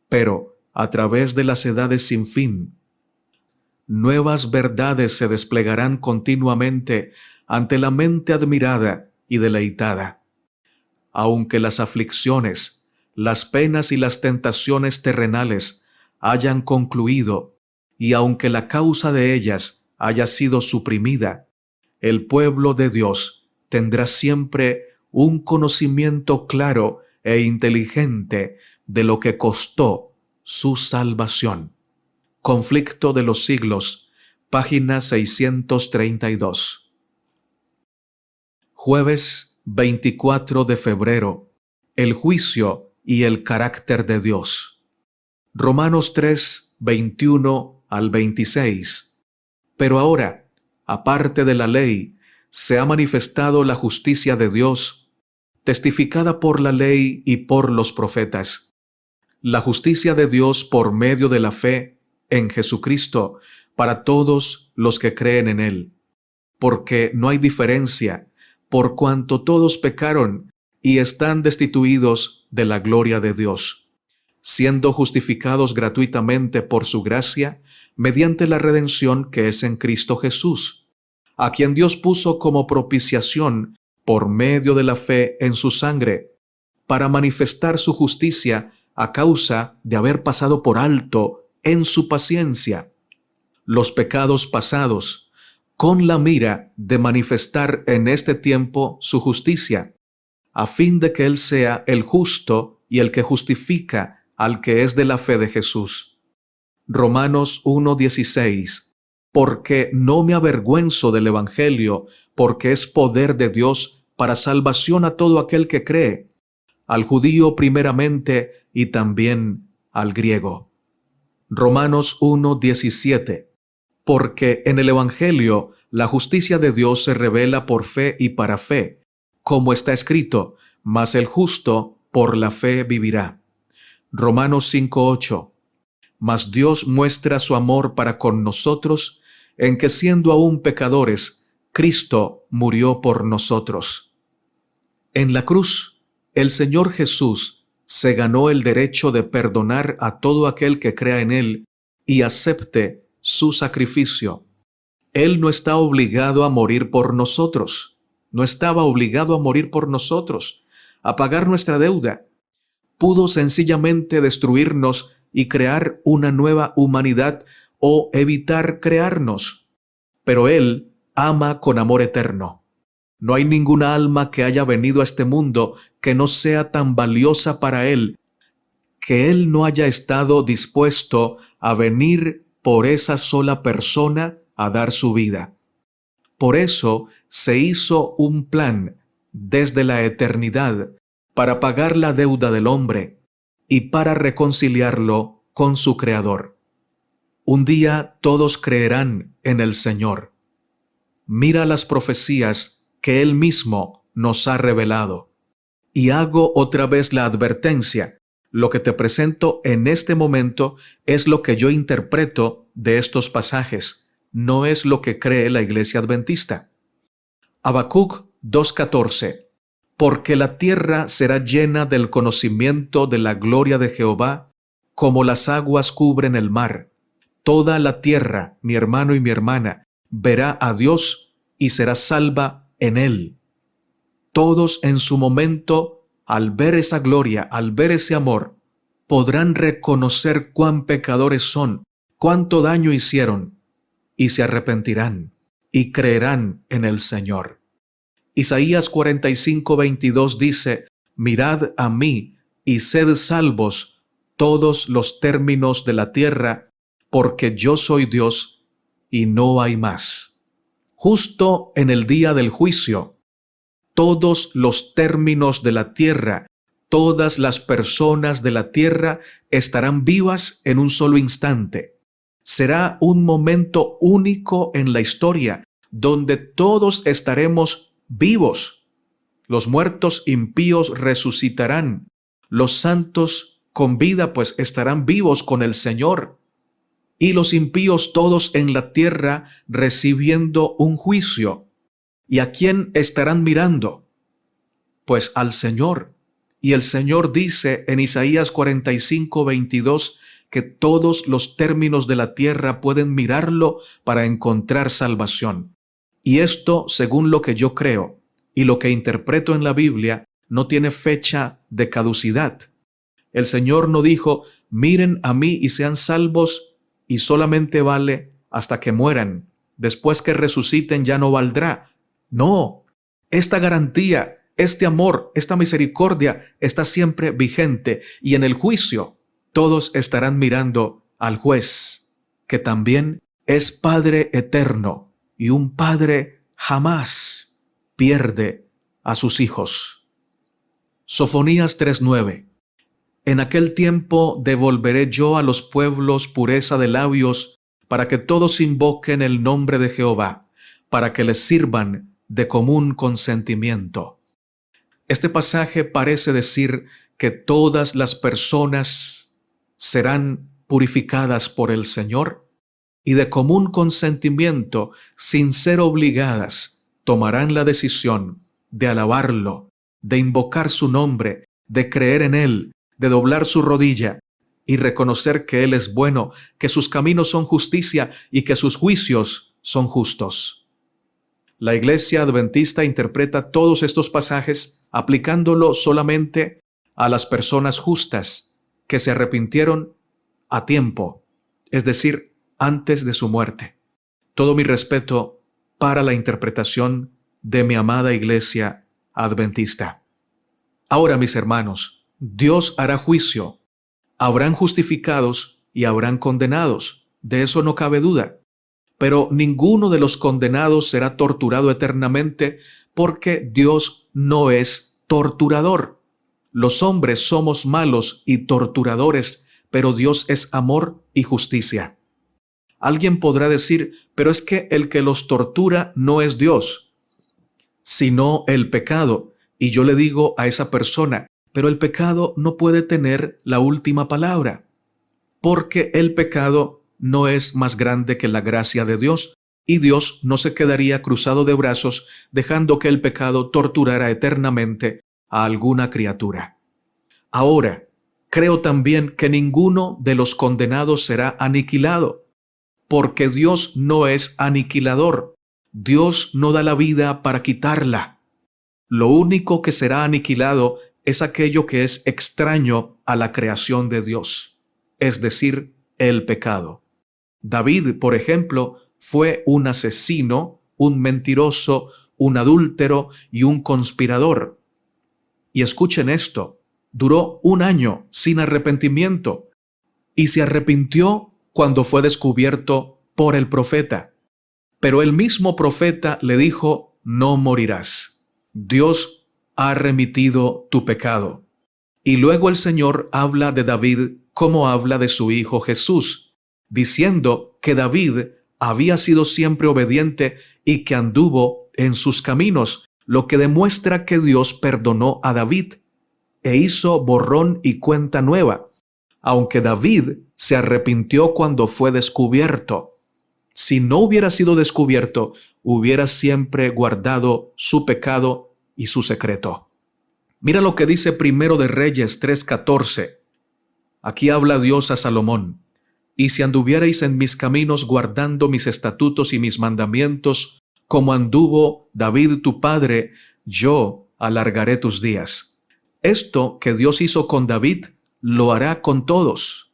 Speaker 1: Pero a través de las edades sin fin, nuevas verdades se desplegarán continuamente ante la mente admirada y deleitada. Aunque las aflicciones, las penas y las tentaciones terrenales hayan concluido, y aunque la causa de ellas haya sido suprimida, el pueblo de Dios tendrá siempre un conocimiento claro e inteligente de lo que costó su salvación. Conflicto de los siglos, página 632. Jueves 24 de febrero. El juicio y el carácter de Dios. Romanos 3, 21 al 26. Pero ahora, aparte de la ley, se ha manifestado la justicia de Dios, testificada por la ley y por los profetas. La justicia de Dios por medio de la fe en Jesucristo para todos los que creen en Él. Porque no hay diferencia, por cuanto todos pecaron y están destituidos de la gloria de Dios, siendo justificados gratuitamente por su gracia, mediante la redención que es en Cristo Jesús, a quien Dios puso como propiciación por medio de la fe en su sangre, para manifestar su justicia a causa de haber pasado por alto en su paciencia los pecados pasados, con la mira de manifestar en este tiempo su justicia, a fin de que Él sea el justo y el que justifica al que es de la fe de Jesús. Romanos 1:16. Porque no me avergüenzo del Evangelio, porque es poder de Dios para salvación a todo aquel que cree, al judío primeramente y también al griego. Romanos 1:17. Porque en el Evangelio la justicia de Dios se revela por fe y para fe, como está escrito, mas el justo por la fe vivirá. Romanos 5:8. Mas Dios muestra su amor para con nosotros, en que siendo aún pecadores, Cristo murió por nosotros. En la cruz, el Señor Jesús se ganó el derecho de perdonar a todo aquel que crea en Él y acepte su sacrificio. Él no está obligado a morir por nosotros. No estaba obligado a morir por nosotros, a pagar nuestra deuda. Pudo sencillamente destruirnos y crear una nueva humanidad o evitar crearnos. Pero Él ama con amor eterno. No hay ninguna alma que haya venido a este mundo que no sea tan valiosa para Él, que Él no haya estado dispuesto a venir por esa sola persona a dar su vida. Por eso se hizo un plan desde la eternidad para pagar la deuda del hombre y para reconciliarlo con su Creador. Un día todos creerán en el Señor. Mira las profecías que Él mismo nos ha revelado. Y hago otra vez la advertencia. Lo que te presento en este momento es lo que yo interpreto de estos pasajes, no es lo que cree la Iglesia Adventista. Habacuc 2:14. Porque la tierra será llena del conocimiento de la gloria de Jehová, como las aguas cubren el mar. Toda la tierra, mi hermano y mi hermana, verá a Dios y será salva en Él. Todos en su momento, al ver esa gloria, al ver ese amor, podrán reconocer cuán pecadores son, cuánto daño hicieron, y se arrepentirán y creerán en el Señor. Isaías 45:22 dice, mirad a mí y sed salvos todos los términos de la tierra, porque yo soy Dios y no hay más. Justo en el día del juicio, todos los términos de la tierra, todas las personas de la tierra estarán vivas en un solo instante. Será un momento único en la historia, donde todos estaremos vivos. Los muertos impíos resucitarán. Los santos con vida pues estarán vivos con el Señor. Y los impíos todos en la tierra recibiendo un juicio. ¿Y a quién estarán mirando? Pues al Señor. Y el Señor dice en Isaías 45:22 que todos los términos de la tierra pueden mirarlo para encontrar salvación. Y esto, según lo que yo creo y lo que interpreto en la Biblia, no tiene fecha de caducidad. El Señor no dijo, miren a mí y sean salvos, y solamente vale hasta que mueran. Después que resuciten ya no valdrá. No, esta garantía, este amor, esta misericordia está siempre vigente, y en el juicio todos estarán mirando al juez, que también es Padre eterno, y un Padre jamás pierde a sus hijos. Sofonías 3:9. En aquel tiempo devolveré yo a los pueblos pureza de labios, para que todos invoquen el nombre de Jehová, para que les sirvan de común consentimiento. Este pasaje parece decir que todas las personas serán purificadas por el Señor y de común consentimiento, sin ser obligadas, tomarán la decisión de alabarlo, de invocar su nombre, de creer en Él, de doblar su rodilla y reconocer que Él es bueno, que sus caminos son justicia y que sus juicios son justos. La Iglesia Adventista interpreta todos estos pasajes aplicándolo solamente a las personas justas que se arrepintieron a tiempo, es decir, antes de su muerte. Todo mi respeto para la interpretación de mi amada Iglesia Adventista. Ahora, mis hermanos, Dios hará juicio. Habrán justificados y habrán condenados. De eso no cabe duda. Pero ninguno de los condenados será torturado eternamente porque Dios no es torturador. Los hombres somos malos y torturadores, pero Dios es amor y justicia. Alguien podrá decir, pero es que el que los tortura no es Dios, sino el pecado. Y yo le digo a esa persona, pero el pecado no puede tener la última palabra, porque el pecado no es más grande que la gracia de Dios, y Dios no se quedaría cruzado de brazos dejando que el pecado torturara eternamente a alguna criatura. Ahora, creo también que ninguno de los condenados será aniquilado, porque Dios no es aniquilador. Dios no da la vida para quitarla. Lo único que será aniquilado es aquello que es extraño a la creación de Dios, es decir, el pecado. David, por ejemplo, fue un asesino, un mentiroso, un adúltero y un conspirador. Y escuchen esto, duró 1 año sin arrepentimiento y se arrepintió cuando fue descubierto por el profeta. Pero el mismo profeta le dijo, no morirás. Dios ha remitido tu pecado. Y luego el Señor habla de David como habla de su hijo Jesús, diciendo que David había sido siempre obediente y que anduvo en sus caminos, lo que demuestra que Dios perdonó a David e hizo borrón y cuenta nueva, aunque David se arrepintió cuando fue descubierto. Si no hubiera sido descubierto, hubiera siempre guardado su pecado y su secreto. Mira lo que dice Primero de Reyes 3:14. Aquí habla Dios a Salomón. Y si anduvierais en mis caminos guardando mis estatutos y mis mandamientos, como anduvo David tu padre, yo alargaré tus días. Esto que Dios hizo con David, lo hará con todos.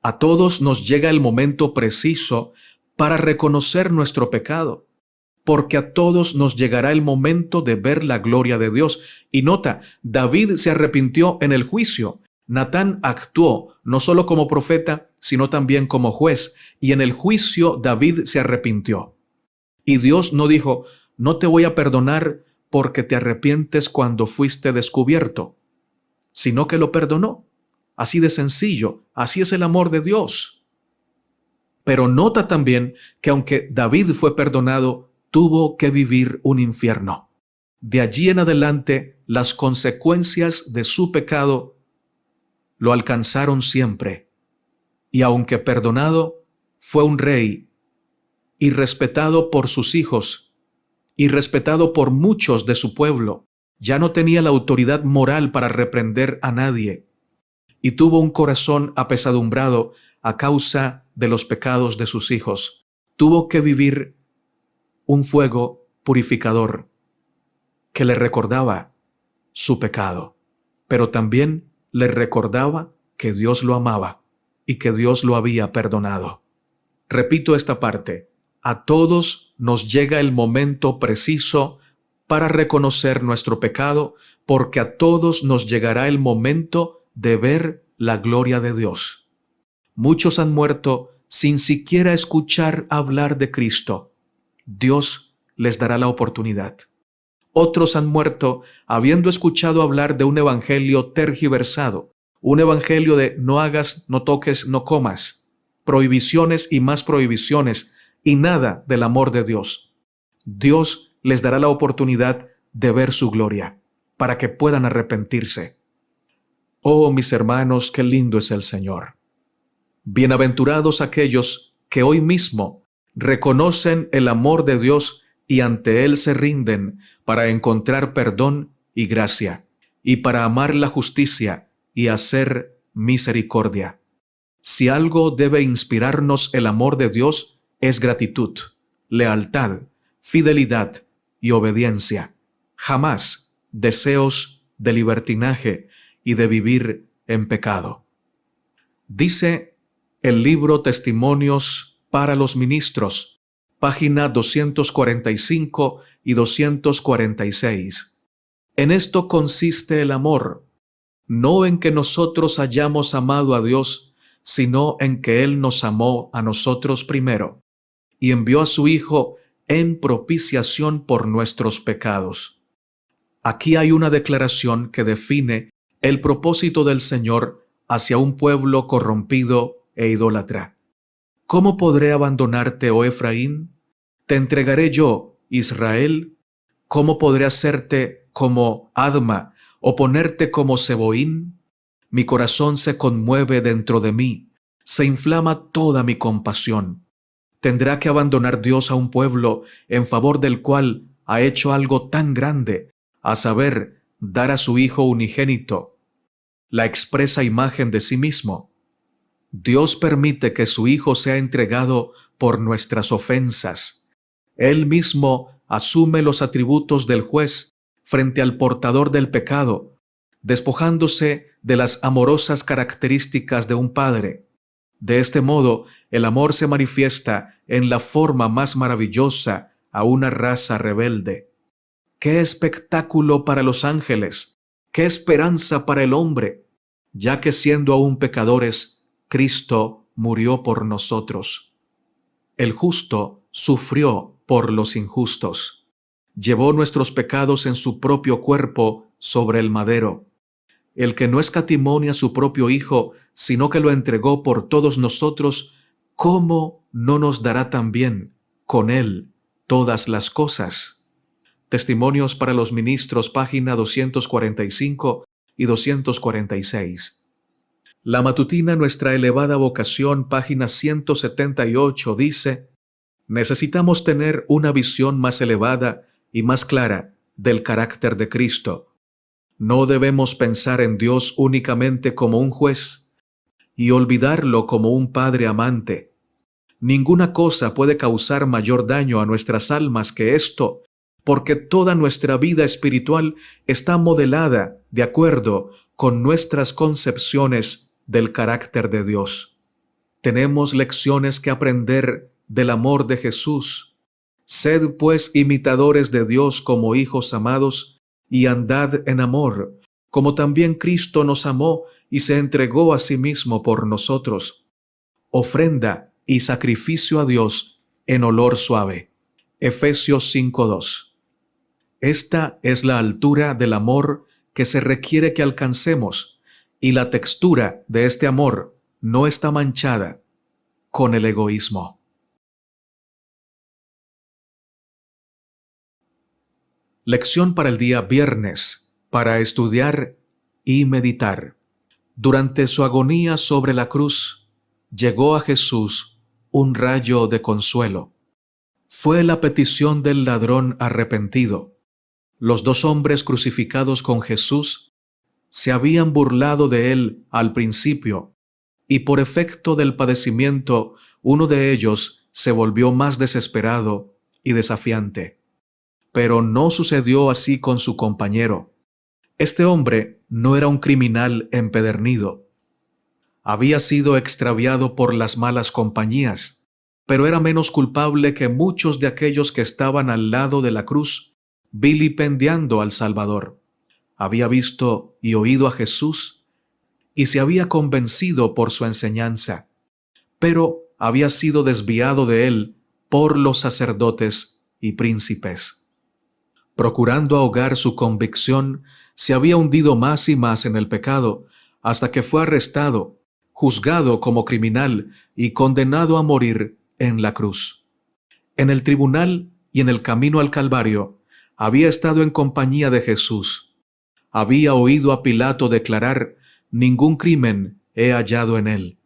Speaker 1: A todos nos llega el momento preciso para reconocer nuestro pecado, porque a todos nos llegará el momento de ver la gloria de Dios. Y nota, David se arrepintió en el juicio. Natán actuó no solo como profeta, sino también como juez, y en el juicio David se arrepintió. Y Dios no dijo, no te voy a perdonar porque te arrepientes cuando fuiste descubierto, sino que lo perdonó. Así de sencillo, así es el amor de Dios. Pero nota también que aunque David fue perdonado, tuvo que vivir un infierno. De allí en adelante, las consecuencias de su pecado lo alcanzaron siempre. Y aunque perdonado, fue un rey y respetado por sus hijos y respetado por muchos de su pueblo. Ya no tenía la autoridad moral para reprender a nadie y tuvo un corazón apesadumbrado a causa de los pecados de sus hijos. Tuvo que vivir un fuego purificador que le recordaba su pecado, pero también le recordaba que Dios lo amaba y que Dios lo había perdonado. Repito esta parte, a todos nos llega el momento preciso para reconocer nuestro pecado, porque a todos nos llegará el momento de ver la gloria de Dios. Muchos han muerto sin siquiera escuchar hablar de Cristo. Dios les dará la oportunidad. Otros han muerto habiendo escuchado hablar de un evangelio tergiversado, un evangelio de no hagas, no toques, no comas, prohibiciones y más prohibiciones, y nada del amor de Dios. Dios les dará la oportunidad de ver su gloria, para que puedan arrepentirse. Oh, mis hermanos, qué lindo es el Señor. Bienaventurados aquellos que hoy mismo reconocen el amor de Dios y ante Él se rinden para encontrar perdón y gracia, y para amar la justicia y hacer misericordia. Si algo debe inspirarnos el amor de Dios, es gratitud, lealtad, fidelidad y obediencia. Jamás deseos de libertinaje y de vivir en pecado. Dice el libro Testimonios para los Ministros, página 245 y 246. En esto consiste el amor, no en que nosotros hayamos amado a Dios, sino en que Él nos amó a nosotros primero, y envió a su Hijo en propiciación por nuestros pecados. Aquí hay una declaración que define el propósito del Señor hacia un pueblo corrompido e idólatra. ¿Cómo podré abandonarte, oh Efraín? Te entregaré yo, Israel. ¿Cómo podré hacerte como Adma o ponerte como Seboín? Mi corazón se conmueve dentro de mí, se inflama toda mi compasión. ¿Tendrá que abandonar Dios a un pueblo en favor del cual ha hecho algo tan grande, a saber, dar a su Hijo unigénito, la expresa imagen de sí mismo? Dios permite que su Hijo sea entregado por nuestras ofensas. Él mismo asume los atributos del juez frente al portador del pecado, despojándose de las amorosas características de un padre. De este modo, el amor se manifiesta en la forma más maravillosa a una raza rebelde. ¡Qué espectáculo para los ángeles! ¡Qué esperanza para el hombre! Ya que siendo aún pecadores, Cristo murió por nosotros. El justo sufrió por los injustos. Llevó nuestros pecados en su propio cuerpo sobre el madero. El que no escatimó ni a su propio Hijo, sino que lo entregó por todos nosotros, ¿cómo no nos dará también con Él todas las cosas? Testimonios para los Ministros, página 245 y 246. La matutina Nuestra elevada vocación, página 178, dice: necesitamos tener una visión más elevada y más clara del carácter de Cristo. No debemos pensar en Dios únicamente como un juez y olvidarlo como un padre amante. Ninguna cosa puede causar mayor daño a nuestras almas que esto, porque toda nuestra vida espiritual está modelada de acuerdo con nuestras concepciones del carácter de Dios. Tenemos lecciones que aprender del amor de Jesús. Sed pues imitadores de Dios como hijos amados, y andad en amor, como también Cristo nos amó y se entregó a sí mismo por nosotros. Ofrenda y sacrificio a Dios en olor suave. Efesios 5:2. Esta es la altura del amor que se requiere que alcancemos, y la textura de este amor no está manchada con el egoísmo. Lección para el día viernes, para estudiar y meditar. Durante su agonía sobre la cruz, llegó a Jesús un rayo de consuelo. Fue la petición del ladrón arrepentido. Los dos hombres crucificados con Jesús se habían burlado de él al principio, y por efecto del padecimiento, uno de ellos se volvió más desesperado y desafiante. Pero no sucedió así con su compañero. Este hombre no era un criminal empedernido. Había sido extraviado por las malas compañías, pero era menos culpable que muchos de aquellos que estaban al lado de la cruz, vilipendiando al Salvador. Había visto y oído a Jesús y se había convencido por su enseñanza, pero había sido desviado de él por los sacerdotes y príncipes. Procurando ahogar su convicción, se había hundido más y más en el pecado, hasta que fue arrestado, juzgado como criminal y condenado a morir en la cruz. En el tribunal y en el camino al Calvario había estado en compañía de Jesús. Había oído a Pilato declarar: «Ningún crimen he hallado en él».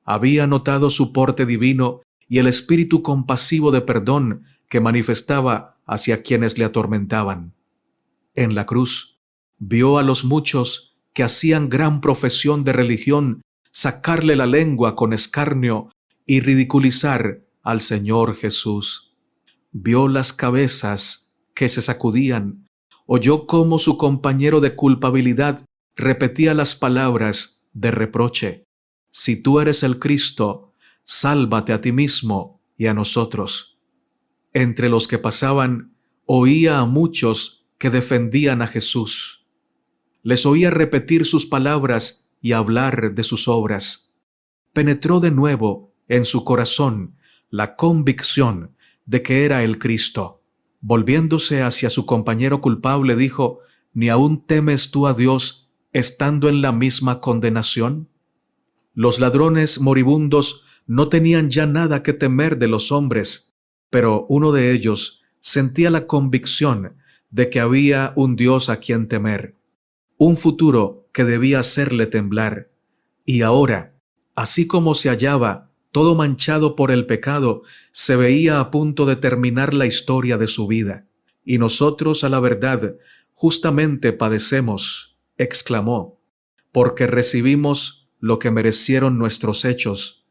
Speaker 1: Había notado su porte divino y el espíritu compasivo de perdón que manifestaba hacia quienes le atormentaban. En la cruz, vio a los muchos que hacían gran profesión de religión sacarle la lengua con escarnio y ridiculizar al Señor Jesús. Vio las cabezas que se sacudían, oyó cómo su compañero de culpabilidad repetía las palabras de reproche: «Si tú eres el Cristo, sálvate a ti mismo y a nosotros». Entre los que pasaban, oía a muchos que defendían a Jesús. Les oía repetir sus palabras y hablar de sus obras. Penetró de nuevo en su corazón la convicción de que era el Cristo. Volviéndose hacia su compañero culpable, dijo: «¿Ni aún temes tú a Dios estando en la misma condenación?». Los ladrones moribundos no tenían ya nada que temer de los hombres, pero uno de ellos sentía la convicción de que había un Dios a quien temer, un futuro que debía hacerle temblar. Y ahora, así como se hallaba todo manchado por el pecado, se veía a punto de terminar la historia de su vida. «Y nosotros, a la verdad, justamente padecemos», exclamó, «porque recibimos lo que merecieron nuestros hechos,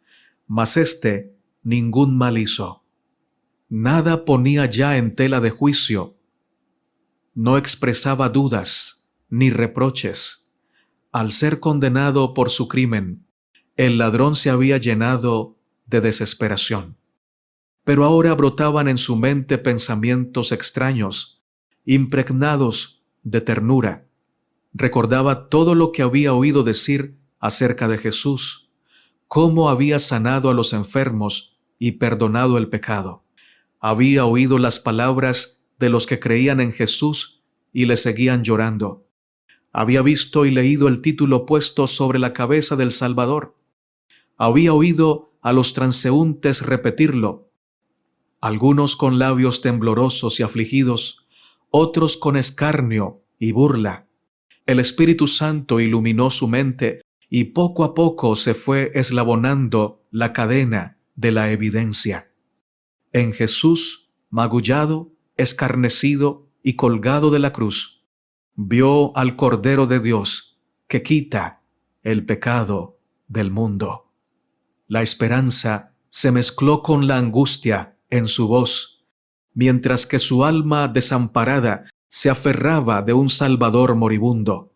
Speaker 1: mas éste ningún mal hizo». Nada ponía ya en tela de juicio, no expresaba dudas ni reproches. Al ser condenado por su crimen, el ladrón se había llenado de desesperación. Pero ahora brotaban en su mente pensamientos extraños, impregnados de ternura. Recordaba todo lo que había oído decir acerca de Jesús, cómo había sanado a los enfermos y perdonado el pecado. Había oído las palabras de los que creían en Jesús y le seguían llorando. Había visto y leído el título puesto sobre la cabeza del Salvador. Había oído a los transeúntes repetirlo, algunos con labios temblorosos y afligidos, otros con escarnio y burla. El Espíritu Santo iluminó su mente y poco a poco se fue eslabonando la cadena de la evidencia. En Jesús, magullado, escarnecido y colgado de la cruz, vio al Cordero de Dios que quita el pecado del mundo. La esperanza se mezcló con la angustia en su voz, mientras que su alma desamparada se aferraba de un Salvador moribundo.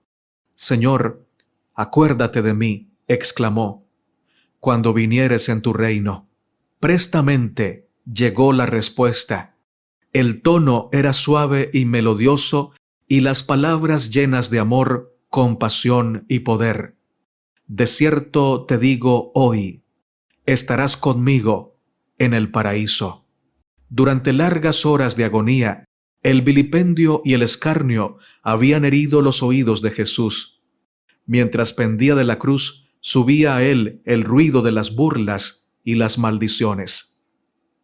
Speaker 1: «Señor, acuérdate de mí», exclamó, «cuando vinieres en tu reino». Prestamente llegó la respuesta. El tono era suave y melodioso, y las palabras llenas de amor, compasión y poder. «De cierto te digo hoy, estarás conmigo en el paraíso». Durante largas horas de agonía, el vilipendio y el escarnio habían herido los oídos de Jesús. Mientras pendía de la cruz, subía a él el ruido de las burlas y las maldiciones.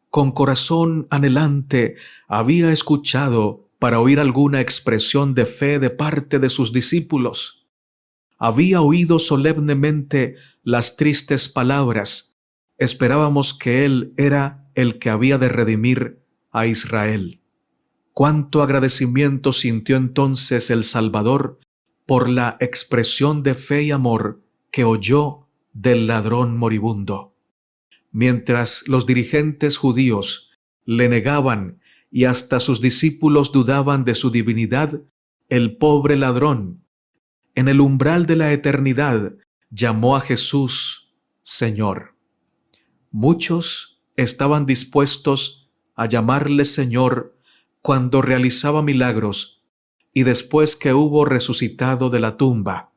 Speaker 1: Con corazón anhelante había escuchado para oír alguna expresión de fe de parte de sus discípulos. Había oído solemnemente las tristes palabras: «Esperábamos que Él era el que había de redimir a Israel». Cuánto agradecimiento sintió entonces el Salvador por la expresión de fe y amor que oyó del ladrón moribundo. Mientras los dirigentes judíos le negaban y hasta sus discípulos dudaban de su divinidad, el pobre ladrón, en el umbral de la eternidad, llamó a Jesús Señor. Muchos estaban dispuestos a llamarle Señor cuando realizaba milagros y después que hubo resucitado de la tumba.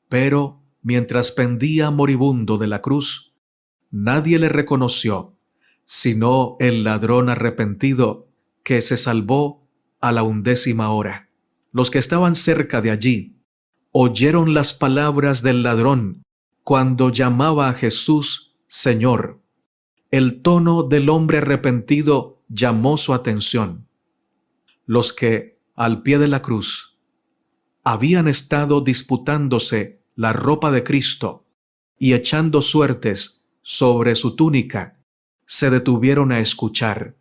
Speaker 1: Pero mientras pendía moribundo de la cruz, nadie le reconoció, sino el ladrón arrepentido que se salvó a la 11ª hora. Los que estaban cerca de allí oyeron las palabras del ladrón cuando llamaba a Jesús Señor. El tono del hombre arrepentido llamó su atención. Los que, al pie de la cruz, habían estado disputándose la ropa de Cristo y echando suertes sobre su túnica, se detuvieron a escuchar.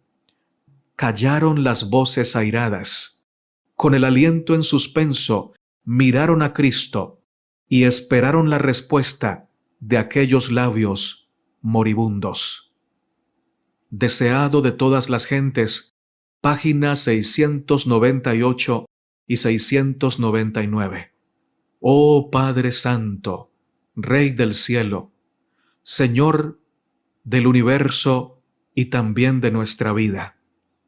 Speaker 1: Callaron las voces airadas. Con el aliento en suspenso, miraron a Cristo y esperaron la respuesta de aquellos labios moribundos. Deseado de todas las gentes, páginas 698 y 699. Oh Padre Santo, Rey del cielo, Señor del universo y también de nuestra vida,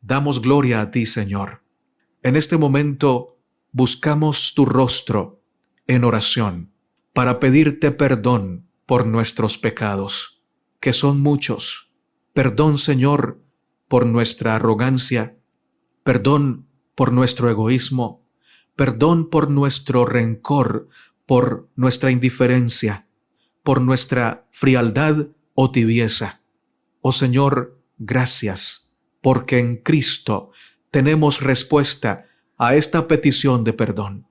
Speaker 1: damos gloria a ti, Señor. En este momento buscamos tu rostro en oración para pedirte perdón por nuestros pecados, que son muchos. Perdón, Señor, por nuestra arrogancia, perdón por nuestro egoísmo, perdón por nuestro rencor, por nuestra indiferencia, por nuestra frialdad o tibieza. Oh Señor, gracias, porque en Cristo tenemos respuesta a esta petición de perdón.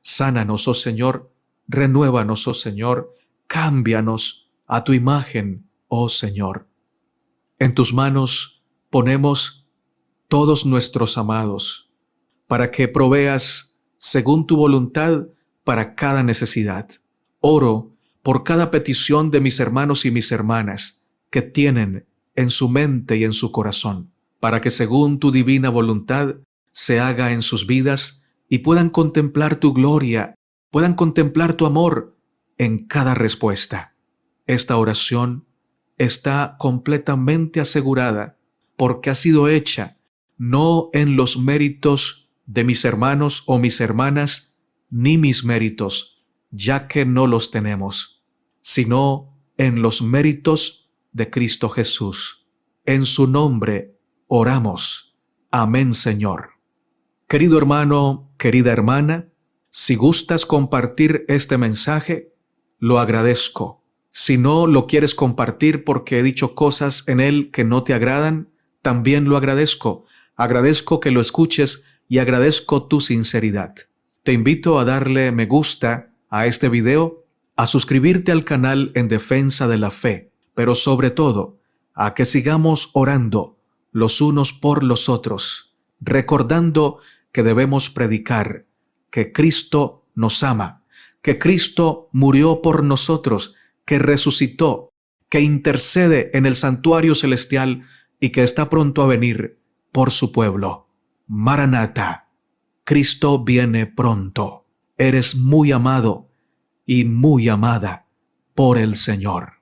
Speaker 1: Sánanos, oh Señor, renuévanos, oh Señor, cámbianos a tu imagen, oh Señor. En tus manos ponemos todos nuestros amados, para que proveas según tu voluntad para cada necesidad. Oro por cada petición de mis hermanos y mis hermanas que tienen en su mente y en su corazón, para que según tu divina voluntad se haga en sus vidas y puedan contemplar tu gloria, puedan contemplar tu amor en cada respuesta. Esta oración está completamente asegurada porque ha sido hecha no en los méritos de mis hermanos o mis hermanas, ni mis méritos, ya que no los tenemos, sino en los méritos de Cristo Jesús. En su nombre oramos. Amén, Señor. Querido hermano, querida hermana, si gustas compartir este mensaje, lo agradezco. Si no lo quieres compartir porque he dicho cosas en él que no te agradan, también lo agradezco. Agradezco que lo escuches y agradezco tu sinceridad. Te invito a darle me gusta a este video, a suscribirte al canal En Defensa de la Fe, pero sobre todo, a que sigamos orando los unos por los otros, recordando que debemos predicar que Cristo nos ama, que Cristo murió por nosotros, que resucitó, que intercede en el santuario celestial y que está pronto a venir por su pueblo. Maranata, Cristo viene pronto. Eres muy amado y muy amada por el Señor.